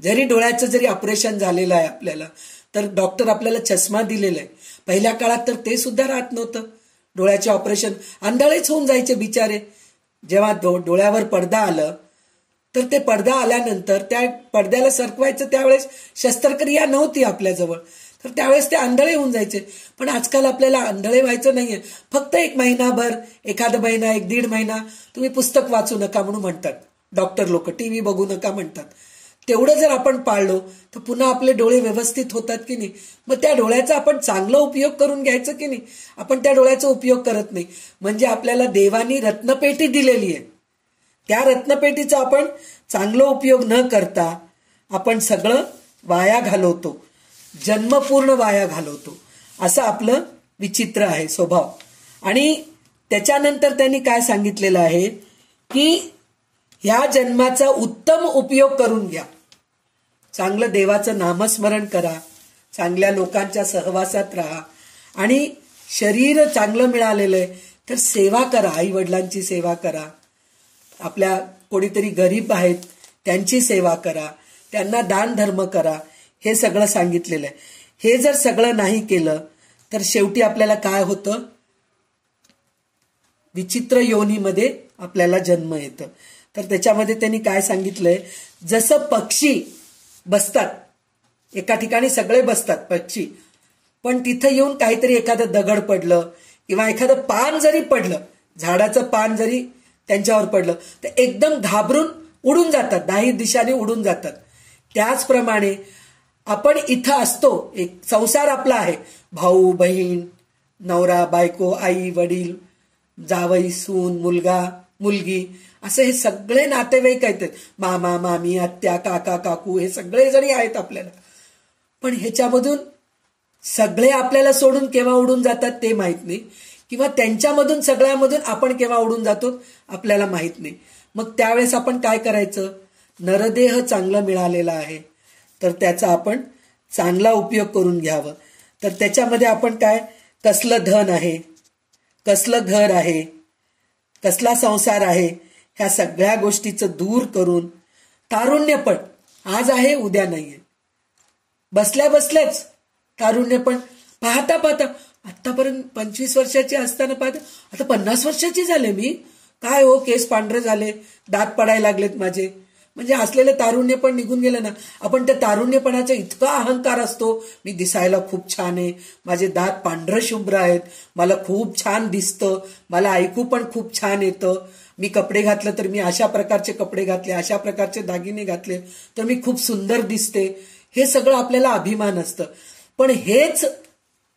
जरी डोळ्याचं जरी ऑपरेशन झालेलं आहे आपल्याला तर डॉक्टर आपल्याला चष्मा दिलेला आहे. पहिल्या काळात तर ते सुद्धा राहत नव्हतं, डोळ्याचे ऑपरेशन आंधळेच होऊन जायचे बिचारे. जेव्हा डोळ्यावर पडदा आलं तर ते पडदा आल्यानंतर त्या पडद्याला सरकवायचं त्यावेळेस शस्त्रक्रिया नव्हती आपल्याजवळ तर त्यावेळेस ते आंधळे होऊन जायचे. पण आजकाल आपल्याला आंधळे व्हायचं नाहीये, फक्त 1 महिनाभर, एखादा महिना, 1-1.5 महिना तुम्ही पुस्तक वाचू नका म्हणून म्हणतात डॉक्टर लोक, टीव्ही बघू नका म्हणतात. तेवढं जर आपण पाळलो तर पुन्हा आपले डोळे व्यवस्थित होतात की नाही. मग त्या डोळ्याचा आपण चांगला उपयोग करून घ्यायचं की नाही. आपण त्या डोळ्याचा उपयोग करत नाही म्हणजे आपल्याला देवानी रत्नपेटी दिलेली आहे, त्या रत्नपेटीचा आपण चांगला उपयोग न करता आपण सगळं वाया घालवतो, जन्म पूर्ण वाया घालवतो. असं आपलं विचित्र आहे स्वभाव. आणि त्याच्यानंतर त्यांनी काय सांगितलेलं आहे की ह्या जन्माचा उत्तम उपयोग करून घ्या, चांगलं देवाचं नामस्मरण करा, चांगल्या लोकांच्या सहवासात राहा आणि शरीर चांगलं मिळालेलं आहे तर सेवा करा, आई वडिलांची सेवा करा, आपल्या कोणीतरी गरीब आहेत त्यांची सेवा करा, त्यांना दान धर्म करा, हे सगळं सांगितलेलं आहे. हे जर सगळं नाही केलं तर शेवटी आपल्याला काय होतं, विचित्र योनीमध्ये आपल्याला जन्म येतं. तर त्याच्यामध्ये त्यांनी काय सांगितलंय, जसं पक्षी बसतात एका ठिकाणी, सगळे बसतात पक्षी, पण तिथं येऊन काहीतरी एखादं दगड पडलं किंवा एखादं पान जरी पडलं, झाडाचं पान जरी त्यांच्यावर पडलं तर एकदम घाबरून उडून जातात, 10 दिशाने उडून जातात. त्याचप्रमाणे आपण इथं असतो, एक संसार आपला आहे, भाऊ बहीण, नवरा बायको, आई वडील, जावई सून, मुलगा मुलगी, असे हे सगळे नातेवाईक आहेत, मामा मामी, आत्या काका काकू, हे सगळे जरी आहेत आपल्याला. पण ह्याच्यामधून सगळे आपल्याला सोडून केव्हा उडून जातात ते माहित नाही किंवा त्यांच्यामधून सगळ्यामधून आपण केव्हा उडून जातो आपल्याला माहित नाही. मग त्यावेळेस आपण काय करायचं, नरदेह चांगला मिळालेला आहे तर त्याचा आपण चांगला उपयोग करून घ्यावं. तर त्याच्यामध्ये आपण काय, कसलं धन आहे, कसलं घर आहे, कसला संसार आहे, ह्या सगळ्या गोष्टीचं दूर करून तारुण्यपण आज आहे उद्या नाहीये, बसल्या बसल्याच तारुण्यपण पाहता पाहता, आतापर्यंत 25 वर्षाची असताना पाहता आता 50 वर्षाची झाले मी, काय हो केस पांढरे झाले, दात पडायला लागलेत माझे, म्हणजे असलेले तारुण्य पण निघून गेलं ना. आपण त्या तारुण्यपणाचा इतका अहंकार असतो, मी दिसायला खूप छान आहे, माझे दात पांढरं शुभ्र आहेत, मला खूप छान दिसतं, मला ऐकू पण खूप छान येतं, मी कपडे घातलं तर मी अशा प्रकारचे कपडे घातले, अशा प्रकारचे दागिने घातले तर मी खूप सुंदर दिसते, हे सगळं आपल्याला अभिमान असतं. पण हेच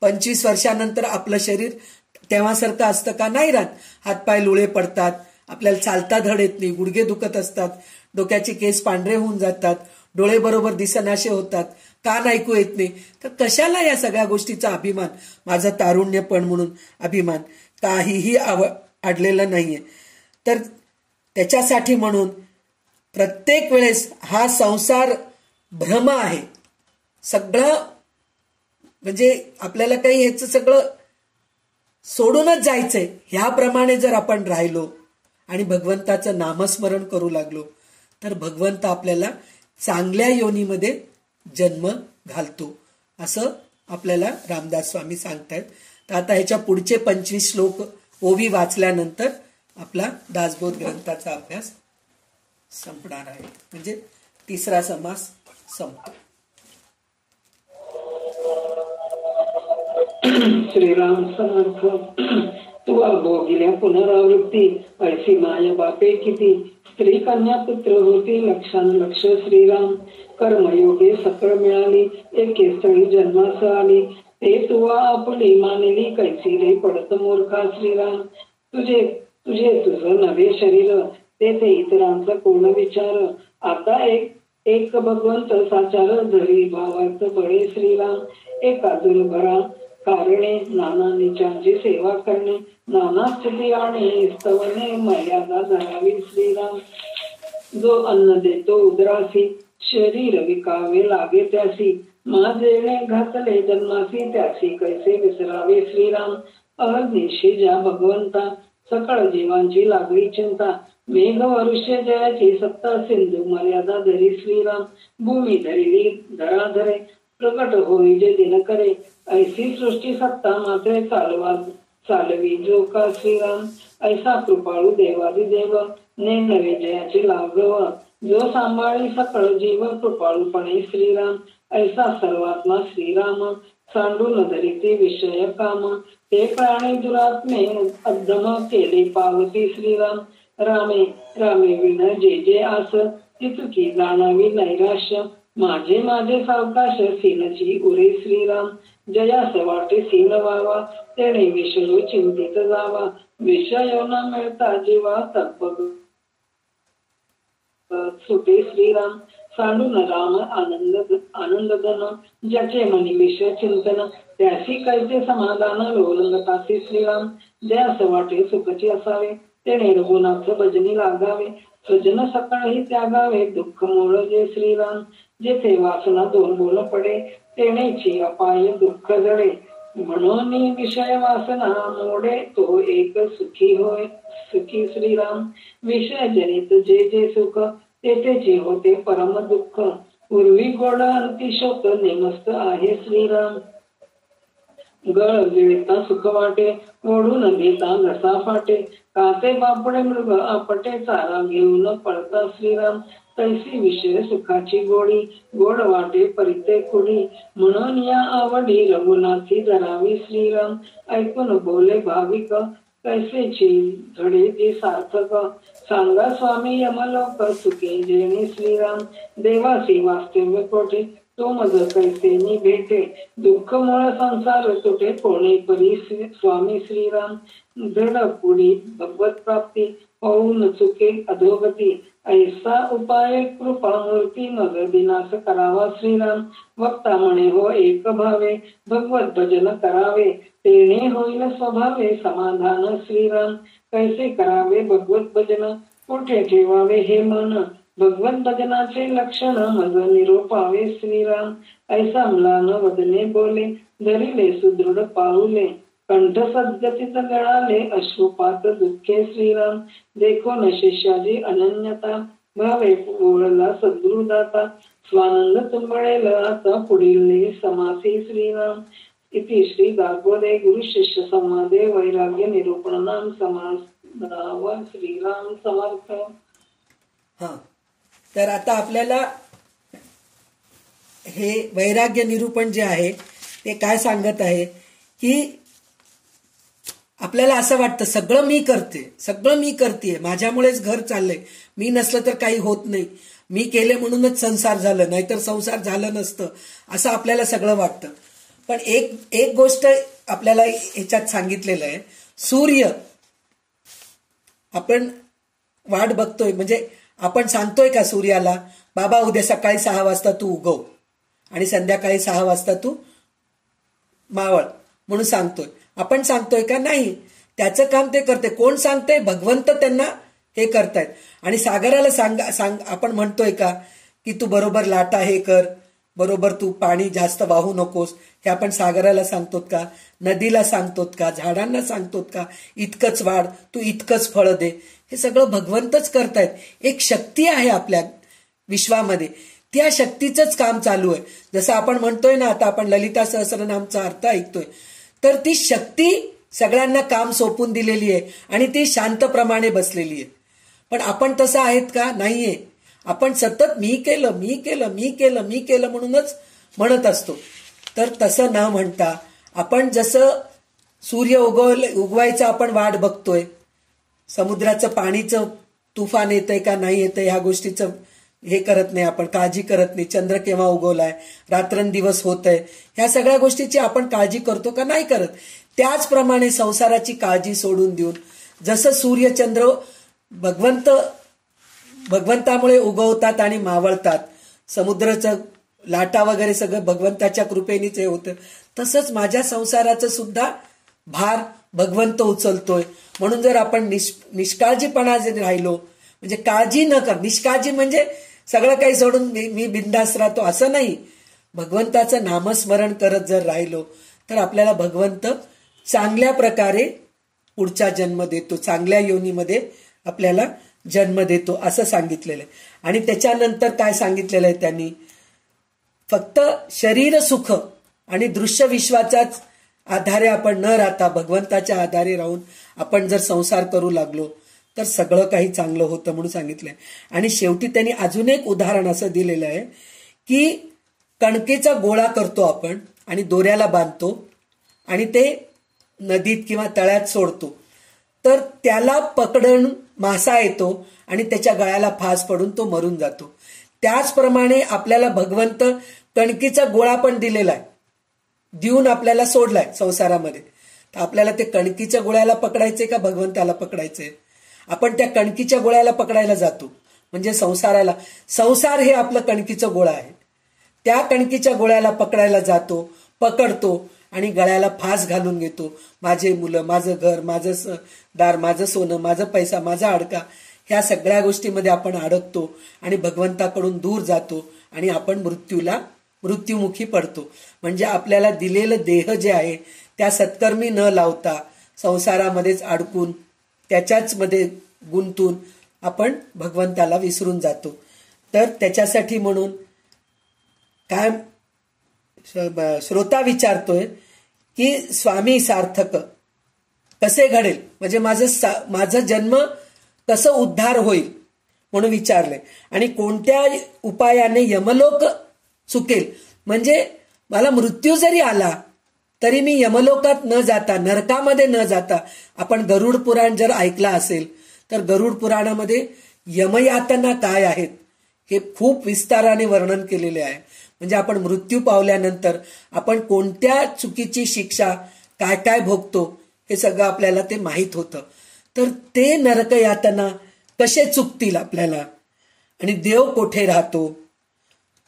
25 वर्षानंतर आपलं शरीर तेव्हासारखं असतं का? नाही राहत. हातपाय लुळे पडतात, आपल्याला चालता धड येत नाही, गुडघे दुखत असतात, डोक्याचे केस पांढरे होऊन जातात, डोळे बरोबर दिसनाशे होतात, कान ऐकू येत नाही. तर कशाला या सगळ्या गोष्टीचा अभिमान, माझं तारुण्यपण म्हणून अभिमान काहीही अडलेलं नाहीये. तर त्याच्यासाठी म्हणून प्रत्येक वेळेस हा संसार भ्रम आहे सगळं, म्हणजे आपल्याला काही ह्याचं सगळं सोडूनच जायचंय. ह्याप्रमाणे जर आपण राहिलो आणि भगवंताचं नामस्मरण करू लागलो तर भगवंत आपल्याला चांगल्या योनीमध्ये जन्म घालतो, असं आपल्याला रामदास स्वामी सांगतायत. तर आता ह्याच्या पुढचे 25 श्लोक ओवी वाचल्यानंतर आपला दासबोध ग्रंथाचा अभ्यास संपणार आहे. म्हणजे तिसरा समास संपतो.
श्रीराम समर्थ. तू भोगिल्या पुनरावृत्ती, ऐसी माय बापे किती. स्त्री कन्या पुत्र होती, लक्ष श्रीराम. कर्मयोगे सकळ मिळाली, एके स्थळी जन्मास आली. ते तुवा आपली मानली, कैसी रे पडत मूर्खा श्रीराम. तुझं नवे शरीर, तेथे इतरांचा कोण विचार. आता एक भगवंत साचार, धरी भावार्थ बळे श्रीराम. एका दुर्भरा कारणे, नाना निचांची सेवा करणे. नाना स्थिती आणि स्तवने, मर्यादा धरावी श्रीराम. जो अन्न देतो उदरासी, शरीर विकावे लागे त्यासी. माझेने घातले जन्मासी, त्यासी कैसे विसरावे श्रीराम. अहर्निशी ज्या भगवंता, सकळ जीवांची लागली चिंता. मेघ वरुष्य जयाची सत्ता, सिंधू मर्यादा धरी श्रीराम. भूमी धरिली धराधरे, प्रकट होई जे दिन करे. ऐसी सृष्टी सत्ता मात्रे, चालवी जो का श्रीराम. ऐसा कृपाळू देवादिदेव, नेनवे जयाची लाघव. जो सांभाळी सकळ जीव, कृपाळूपणे श्रीराम. ऐसा सर्वात्मा श्रीराम, सांडून धरिती विषय काम. ते प्राणी दुरात्मे, अद्दम केले पावती श्रीराम. रामे विण जे आस, तितकी जाणावी नैराश्य. माझे सावकाश, सीनची उरे श्रीराम. जयास वाटे सीन व्हावा, तेणे विषय चिंतित जावा. विषय न मिळता जीवा, तत्पग सुटे श्रीराम. सांडून राम आनंद धन, ज्याचे मनी विषय चिंतन. त्याशी कैसे समाधान, लोलंगतासी श्रीराम. द्यास वाटे सुखची असावे, तेणे रघुनाथ भजनी लागावे. सजन सकळही त्यागावे, दुःख मूळ जे श्रीराम. जेथे वासना दोन बोल पडे, तेणेची अपाय दुःख जडे. म्हणून विषय वासना मोडे, तो एक सुखी होय सुखी श्रीराम. विषय जनित जे सुख, तेथे होते परम दुःख. पूर्वी गोड अंती शोक, नेमस्त आहे श्रीराम. गळ गिळता सुख वाटे, ओढून घेता घसा फाटे. काते बापडे मृग आपटे, चारा घेऊन पळता श्रीराम. तैसी विषय सुखाची गोडी, गोड वाटे परिते कुडी. म्हणून या आवडी, रघुनाथी धरावी श्रीराम. ऐकून बोले भाविक, कैसेची धडे ते सार्थक. सांगा स्वामी यमलोक, सुखे जेणे श्रीराम. देवासी वास्तव्य कोठे, तो मज कैसेनी भेटे. दुःख मूळ संसार तुटे, कोणे परी स्वामी श्रीराम. दृढ पुढी भगवत प्राप्ती, होऊन चुके अधोगती. ऐसा उपाय कृपा मूर्ती, मग विनाश करावा श्रीराम. वक्ता म्हणे हो एक भावे, भगवत भजन करावे. तेणे होईल स्वभावे, समाधान श्रीराम. कैसे करावे भगवत भजन, कुठे ठेवावे हे मन. भगवत भजनाचे लक्षण, मज निरोपावे श्रीराम. ऐसा म्लान वदने बोले, धरिले सुदृढ पाऊले. कंठ सद्गतीत गळाले, अश्रुपात दुःखे श्रीराम. देखो शिष्याची अनन्यता, भावे ओळला सद्गुरुदाता. स्वानंद तुंबळेल आता, पुढील समासी श्रीराम. इति श्री दासबोधे गुरु शिष्य संवादे वैराग्य निरूपण नाम समास. श्रीराम समर्थ.
हा, तर आता आपल्याला हे वैराग्य निरूपण जे आहे ते काय सांगत आहे की आपल्याला असं वाटतं सगळं मी करते, माझ्यामुळेच घर चाललंय, मी नसलं तर काही होत नाही, मी केले म्हणूनच संसार झालं, नाहीतर संसार झालं नसतं, असं आपल्याला सगळं वाटतं. पण एक गोष्ट आपल्याला ह्याच्यात सांगितलेलं आहे. सूर्य आपण वाट बघतोय, म्हणजे आपण सांगतोय का सूर्याला, बाबा उद्या सकाळी 6 वाजता तू उगव आणि संध्याकाळी 6 वाजता तू मावळ म्हणून सांगतोय. आपण सांगतोय का? नाही. त्याचं काम ते करते. कोण सांगते? भगवंत त्यांना हे करतायत. आणि सागराला सांग आपण म्हणतोय का की तू बरोबर लाटा हे कर, बरोबर तू पाणी जास्त वाहू नकोस, हे आपण सागराला सांगतोत का? नदीला सांगतोत का? झाडांना सांगतोत का इतकंच वाढ, तू इतकंच फळ दे? हे सगळं भगवंतच करतायत. एक शक्ती आहे आपल्या विश्वामध्ये, त्या शक्तीचंच काम चालू आहे. जसं आपण म्हणतोय ना, आता आपण ललिता सहस्रनामचा अर्थ ऐकतोय, तर ती शक्ती सगळ्यांना काम सोपून दिलेली आहे आणि ती शांतप्रमाणे बसलेली आहे. पण आपण तसं आहेत का? नाहीये. आपण सतत मी केलं मी केलं मी केलं मी केलं म्हणूनच म्हणत असतो. तर तसं न म्हणता आपण जसं सूर्य उगवायचं आपण वाट बघतोय, समुद्राचं पाणीचं तुफान येतंय का नाही येतंय ह्या गोष्टीचं हे करत नाही, आपण काळजी करत नाही. चंद्र केव्हा उगवलाय, रात्रंदिवस होत आहे, ह्या सगळ्या गोष्टीची आपण काळजी करतो का? नाही करत. त्याचप्रमाणे संसाराची काळजी सोडून देऊन जसं सूर्यचंद्र भगवंतामुळे उगवतात आणि मावळतात, समुद्राचं लाटा वगैरे सगळं भगवंताच्या कृपेनेच हे होतं, तसंच माझ्या संसाराचं सुद्धा भार भगवंत उचलतोय. म्हणून जर आपण निष्काळजीपणा जर राहिलो, म्हणजे काळजी न कर, निष्काळजी म्हणजे सगळं काही सोडून मी बिंदास राहतो असं नाही. भगवंताचं नामस्मरण करत जर राहिलो तर आपल्याला भगवंत चांगल्या प्रकारे पुढचा जन्म देतो, चांगल्या योनीमध्ये आपल्याला जन्म देतो असं सांगितलेलं आहे. आणि त्याच्यानंतर काय सांगितलेलं आहे त्यांनी? फक्त शरीर सुख आणि दृश्य विश्वाच्याच आधारे आपण न राहता भगवंताच्या आधारे राहून आपण जर संसार करू लागलो तर सगळं काही चांगलं होतं म्हणून सांगितलंय. आणि शेवटी त्यांनी अजून एक उदाहरण असं दिलेलं आहे की कणकेचा गोळा करतो आपण आणि दोऱ्याला बांधतो आणि ते नदीत किंवा तळ्यात सोडतो, तर त्याला पकडून मासा येतो आणि त्याच्या गळ्याला फास पडून तो मरून जातो. त्याचप्रमाणे आपल्याला भगवंत कणकीचा गोळा पण दिलेला आहे, देऊन आपल्याला सोडलाय संसारामध्ये. तर आपल्याला ते कणकीच्या गोळ्याला पकडायचे का भगवंताला पकडायचे? आपण त्या कणकीच्या गोळ्याला पकडायला जातो, म्हणजे संसार हे आपलं कणकीचं गोळा आहे. त्या कणकीच्या गोळ्याला पकडायला जातो, पकडतो आणि गळ्याला फास घालून घेतो. माझे मुलं, माझं घर, माझं दार, माझं सोनं, माझं पैसा, माझा अडका, ह्या सगळ्या गोष्टीमध्ये आपण अडकतो आणि भगवंताकडून दूर जातो आणि आपण मृत्युमुखी पडतो. म्हणजे आपल्याला दिलेलं देह जे आहे त्या सत्कर्मी न लावता संसारामध्येच अडकून त्याच्याच मध्ये गुंतून आपण भगवंताला विसरून जातो. तर त्याच्यासाठी म्हणून काय श्रोता विचारतोय की स्वामी सार्थक कसे घडेल, म्हणजे माझं जन्म कसं उद्धार होईल म्हणून विचारलंय. आणि कोणत्या उपायाने यमलोक चुकेल, म्हणजे मला मृत्यू जरी आला तरी मी यमलोकात न जाता, नरकामध्ये न जाता, आपण गरुड पुराण जर ऐकला असेल तर गरुड पुराणामध्ये यमयातना काय आहेत हे खूप विस्ताराने वर्णन केलेले आहे. म्हणजे आपण मृत्यू पावल्यानंतर आपण कोणत्या चुकीची शिक्षा काय काय भोगतो हे सगळं आपल्याला ते माहीत होतं. तर ते नरक यातना कसे चुकतील आपल्याला, आणि देव कोठे राहतो,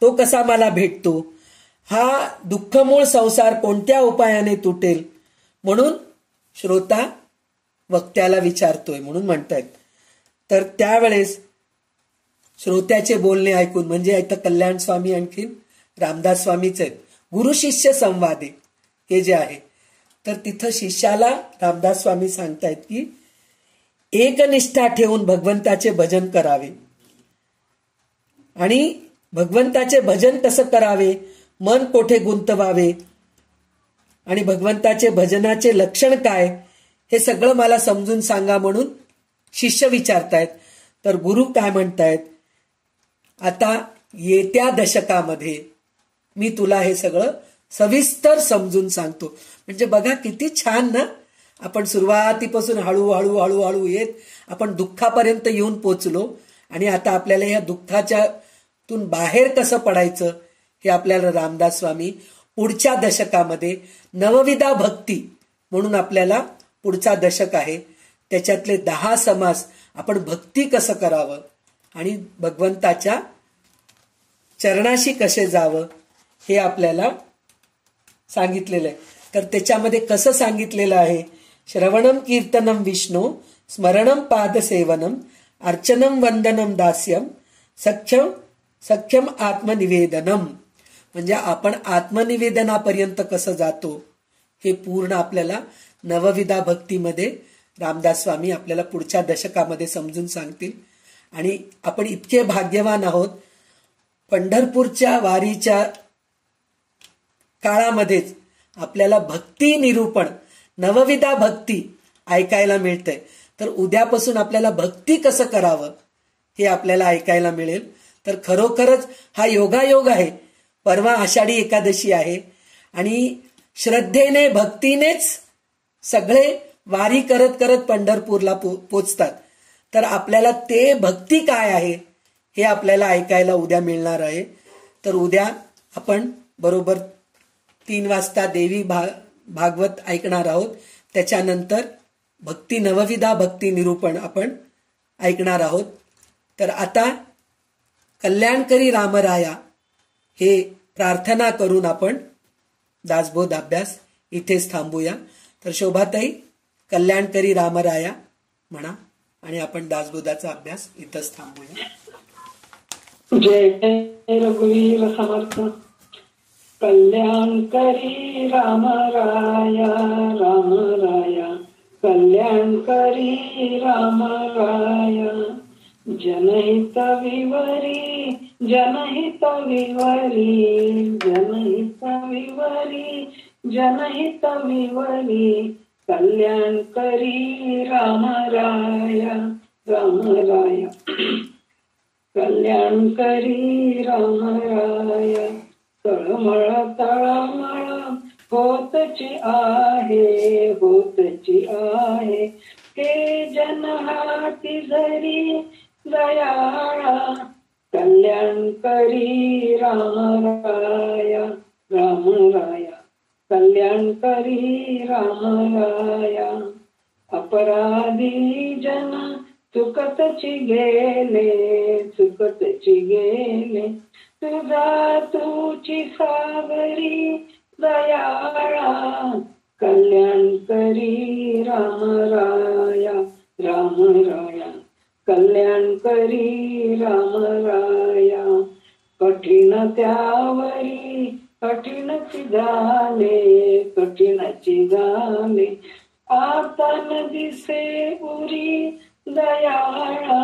तो कसा मला भेटतो, हा दुःखमूळ संसार कोणत्या उपायाने तुटेल म्हणून श्रोता वक्त्याला विचारतोय म्हणून म्हणतायत. तर त्यावेळेस श्रोत्याचे बोलणे ऐकून, म्हणजे इथं कल्याण स्वामी आणखीन रामदास स्वामीच आहेत, गुरु शिष्य संवादे हे जे आहे, तर तिथं शिष्याला रामदास स्वामी सांगतायत की एकनिष्ठा ठेवून भगवंताचे भजन करावे. आणि भगवंताचे भजन कसं करावे, मन कोठे गुंतवावे आणि भगवंताचे भजनाचे लक्षण काय हे सगळं मला समजून सांगा म्हणून शिष्य विचारतायत. तर गुरु काय म्हणतायत, आता येत्या दशकामध्ये मी तुला हे सगळं सविस्तर समजून सांगतो. म्हणजे बघा किती छान ना, आपण सुरुवातीपासून हळूहळू हळूहळू येत आपण दुःखापर्यंत येऊन पोचलो आणि आता आपल्याला या दुःखाच्यातून बाहेर कसं पडायचं हे आपल्याला रामदास स्वामी पुढच्या दशकामध्ये नवविधा भक्ती म्हणून आपल्याला पुढचा दशक आहे त्याच्यातले 10 समास आपण भक्ती कसं करावं आणि भगवंताच्या चरणाशी कसे जावं हे आपल्याला सांगितलेलं आहे. तर त्याच्यामध्ये कसं सांगितलेलं आहे, श्रवणम कीर्तनम विष्णू स्मरणम पादसेवनम अर्चनम वंदनम दास्यम सख्यम आत्मनिवेदनम. म्हणजे आपण आत्मनिवेदनापर्यंत कसं जातो हे पूर्ण आपल्याला नवविधा भक्तीमध्ये रामदास स्वामी आपल्याला पुढच्या दशकामध्ये समजून सांगतील. आणि आपण इतके भाग्यवान आहोत, पंढरपूरच्या वारीच्या काळामध्येच आपल्याला भक्ती निरूपण, नवविधा भक्ती ऐकायला मिळतंय. तर उद्यापासून आपल्याला भक्ती कसं करावं हे आपल्याला ऐकायला मिळेल. तर खरोखरच हा योगायोग आहे. परवा आषाढी एकादशी आहे आणि श्रद्धेने भक्तीनेच सगळे वारी करत करत पंढरपूरला पोचतात. तर आपल्याला ते भक्ती काय आहे हे आपल्याला ऐकायला उद्या मिळणार आहे. तर उद्या आपण बरोबर 3 वाजता देवी भागवत ऐकणार आहोत. त्याच्यानंतर भक्ती नवविधा भक्ती निरूपण आपण ऐकणार आहोत. तर आता कल्याणकरी रामराया हे प्रार्थना करून आपण दासबोध अभ्यास इथेच थांबूया. तर शोभाताई कल्याणकरी रामराया म्हणा आणि आपण दासबोधाचा अभ्यास इथंच थांबूया.
जय जय रघुवीर समर्थ. कल्याणकरी राम राया राम राया, कल्याणकरी राम राया. जनहित विवरी जनहित विवरी जनहित विवरी जनहित विवरी, कल्याणकरी राम राया राम राया. कल्याणकरी राम राया. तळमळ तळमळ होतची आहे होतची आहे, हे जनहाती झरी दयाळा. कल्याणकरी राम राया राम राया. कल्याणकरी राम राया. अपराधी जन चुकतची गेले चुकतची गेले, तुझा तुची सागरी दयाळा. कल्याणकरी राम राया राम राया. कल्याणकरी राम राया. कठीण त्यावरी कठीणची झाले कठीणची झाले, आता न दिसे उरी दयाळा.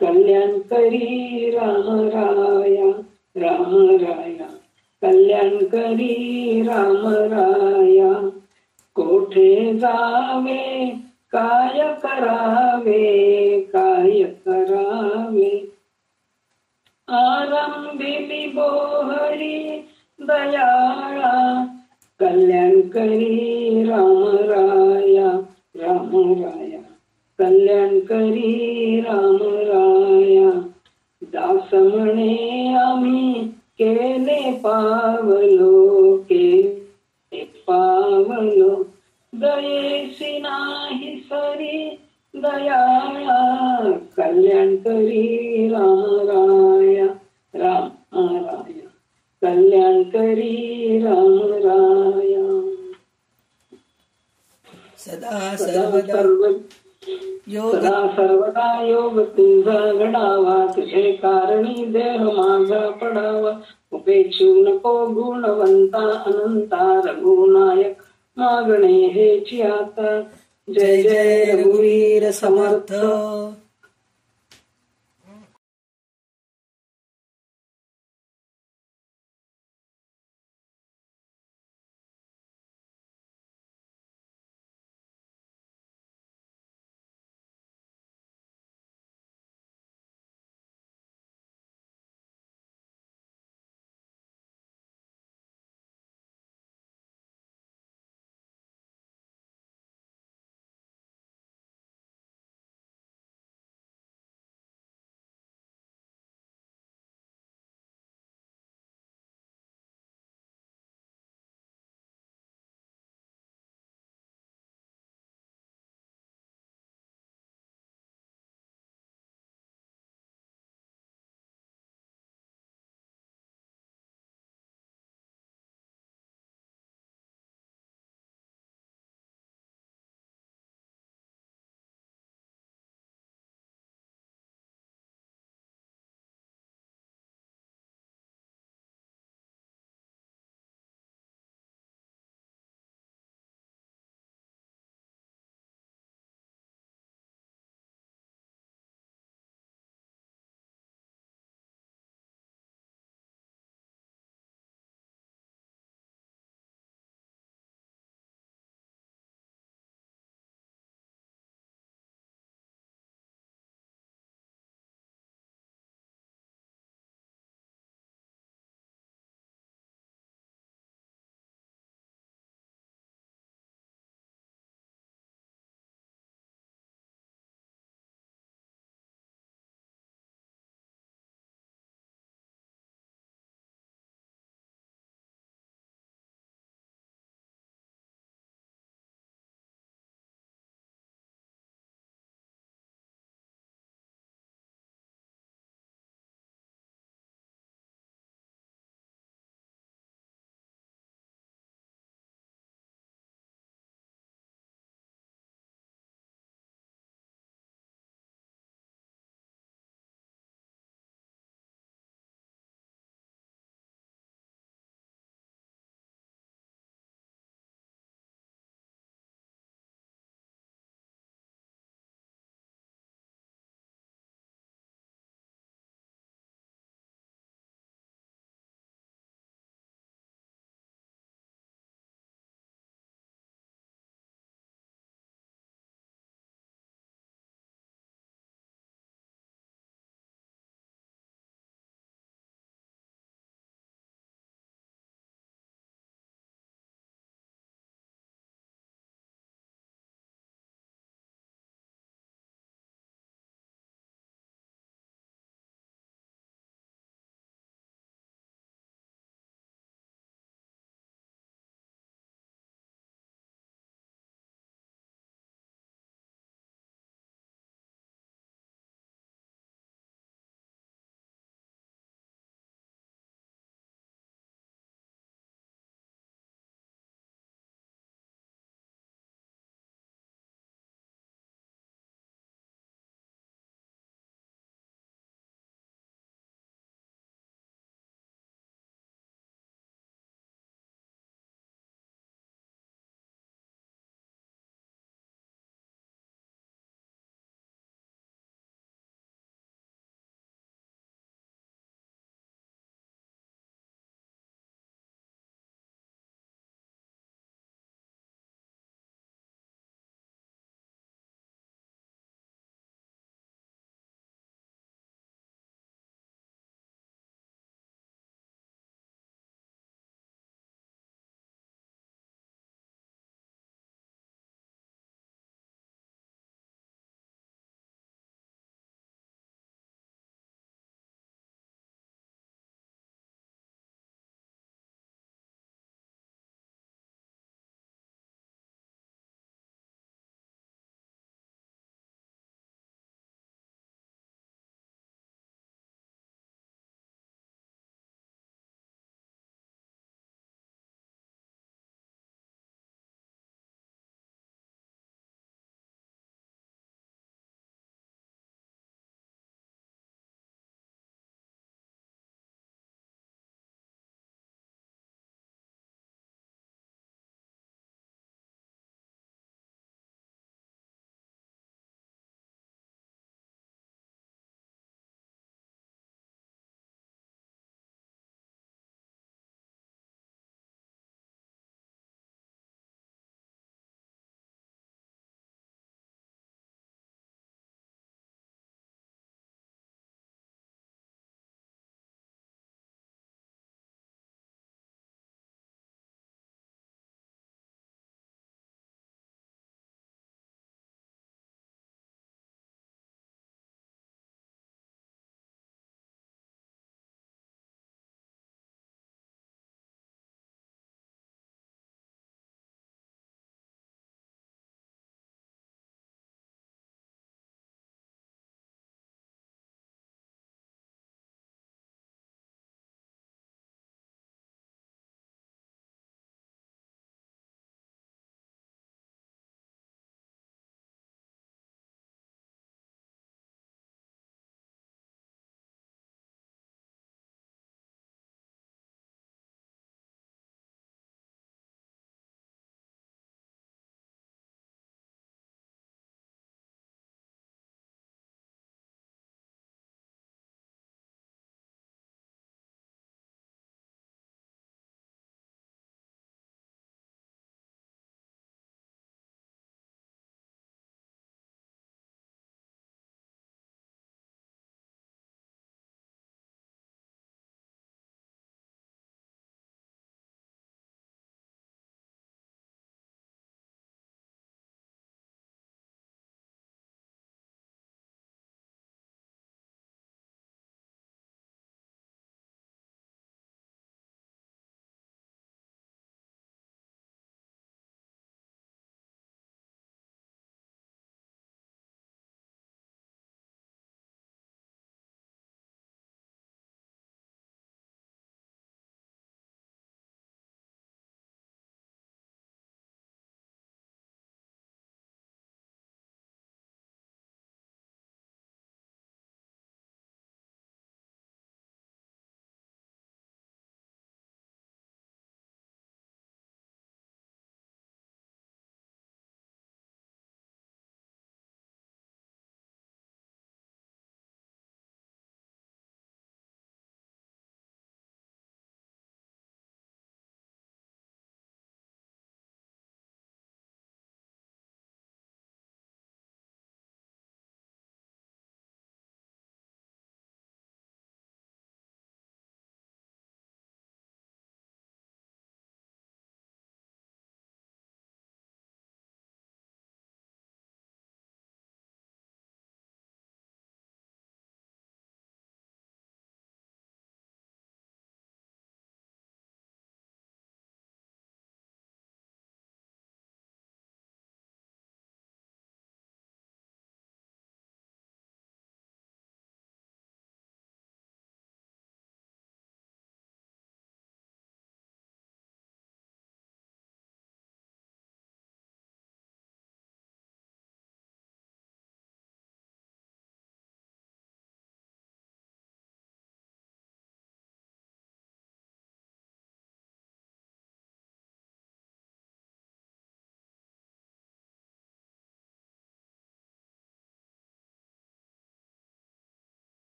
कल्याणकरी राम राया राम राया. कल्याणकरी राम राया. कोठे जावे काय करावे काय करावे, आरंभिली बोहरी दयाळा. कल्याणकरी राम राया राम राया. कल्याणकरी राम राया. दास म्हणे आम्ही केले पावलो केले पावलो, दयेसी नाही सरी दयाळा. कल्याणकरी राम राया राम राया. कल्याणकरी राम राया.
सदा सर्वदा योग
सदा सर्वदा योग तुझा घडावा, तुझे कारणी देह माझा पडावा. उपेक्षू नको गुणवंता अनंता, रघुनायक मागणे हेची आता.
जय जय रघुवीर समर्थ.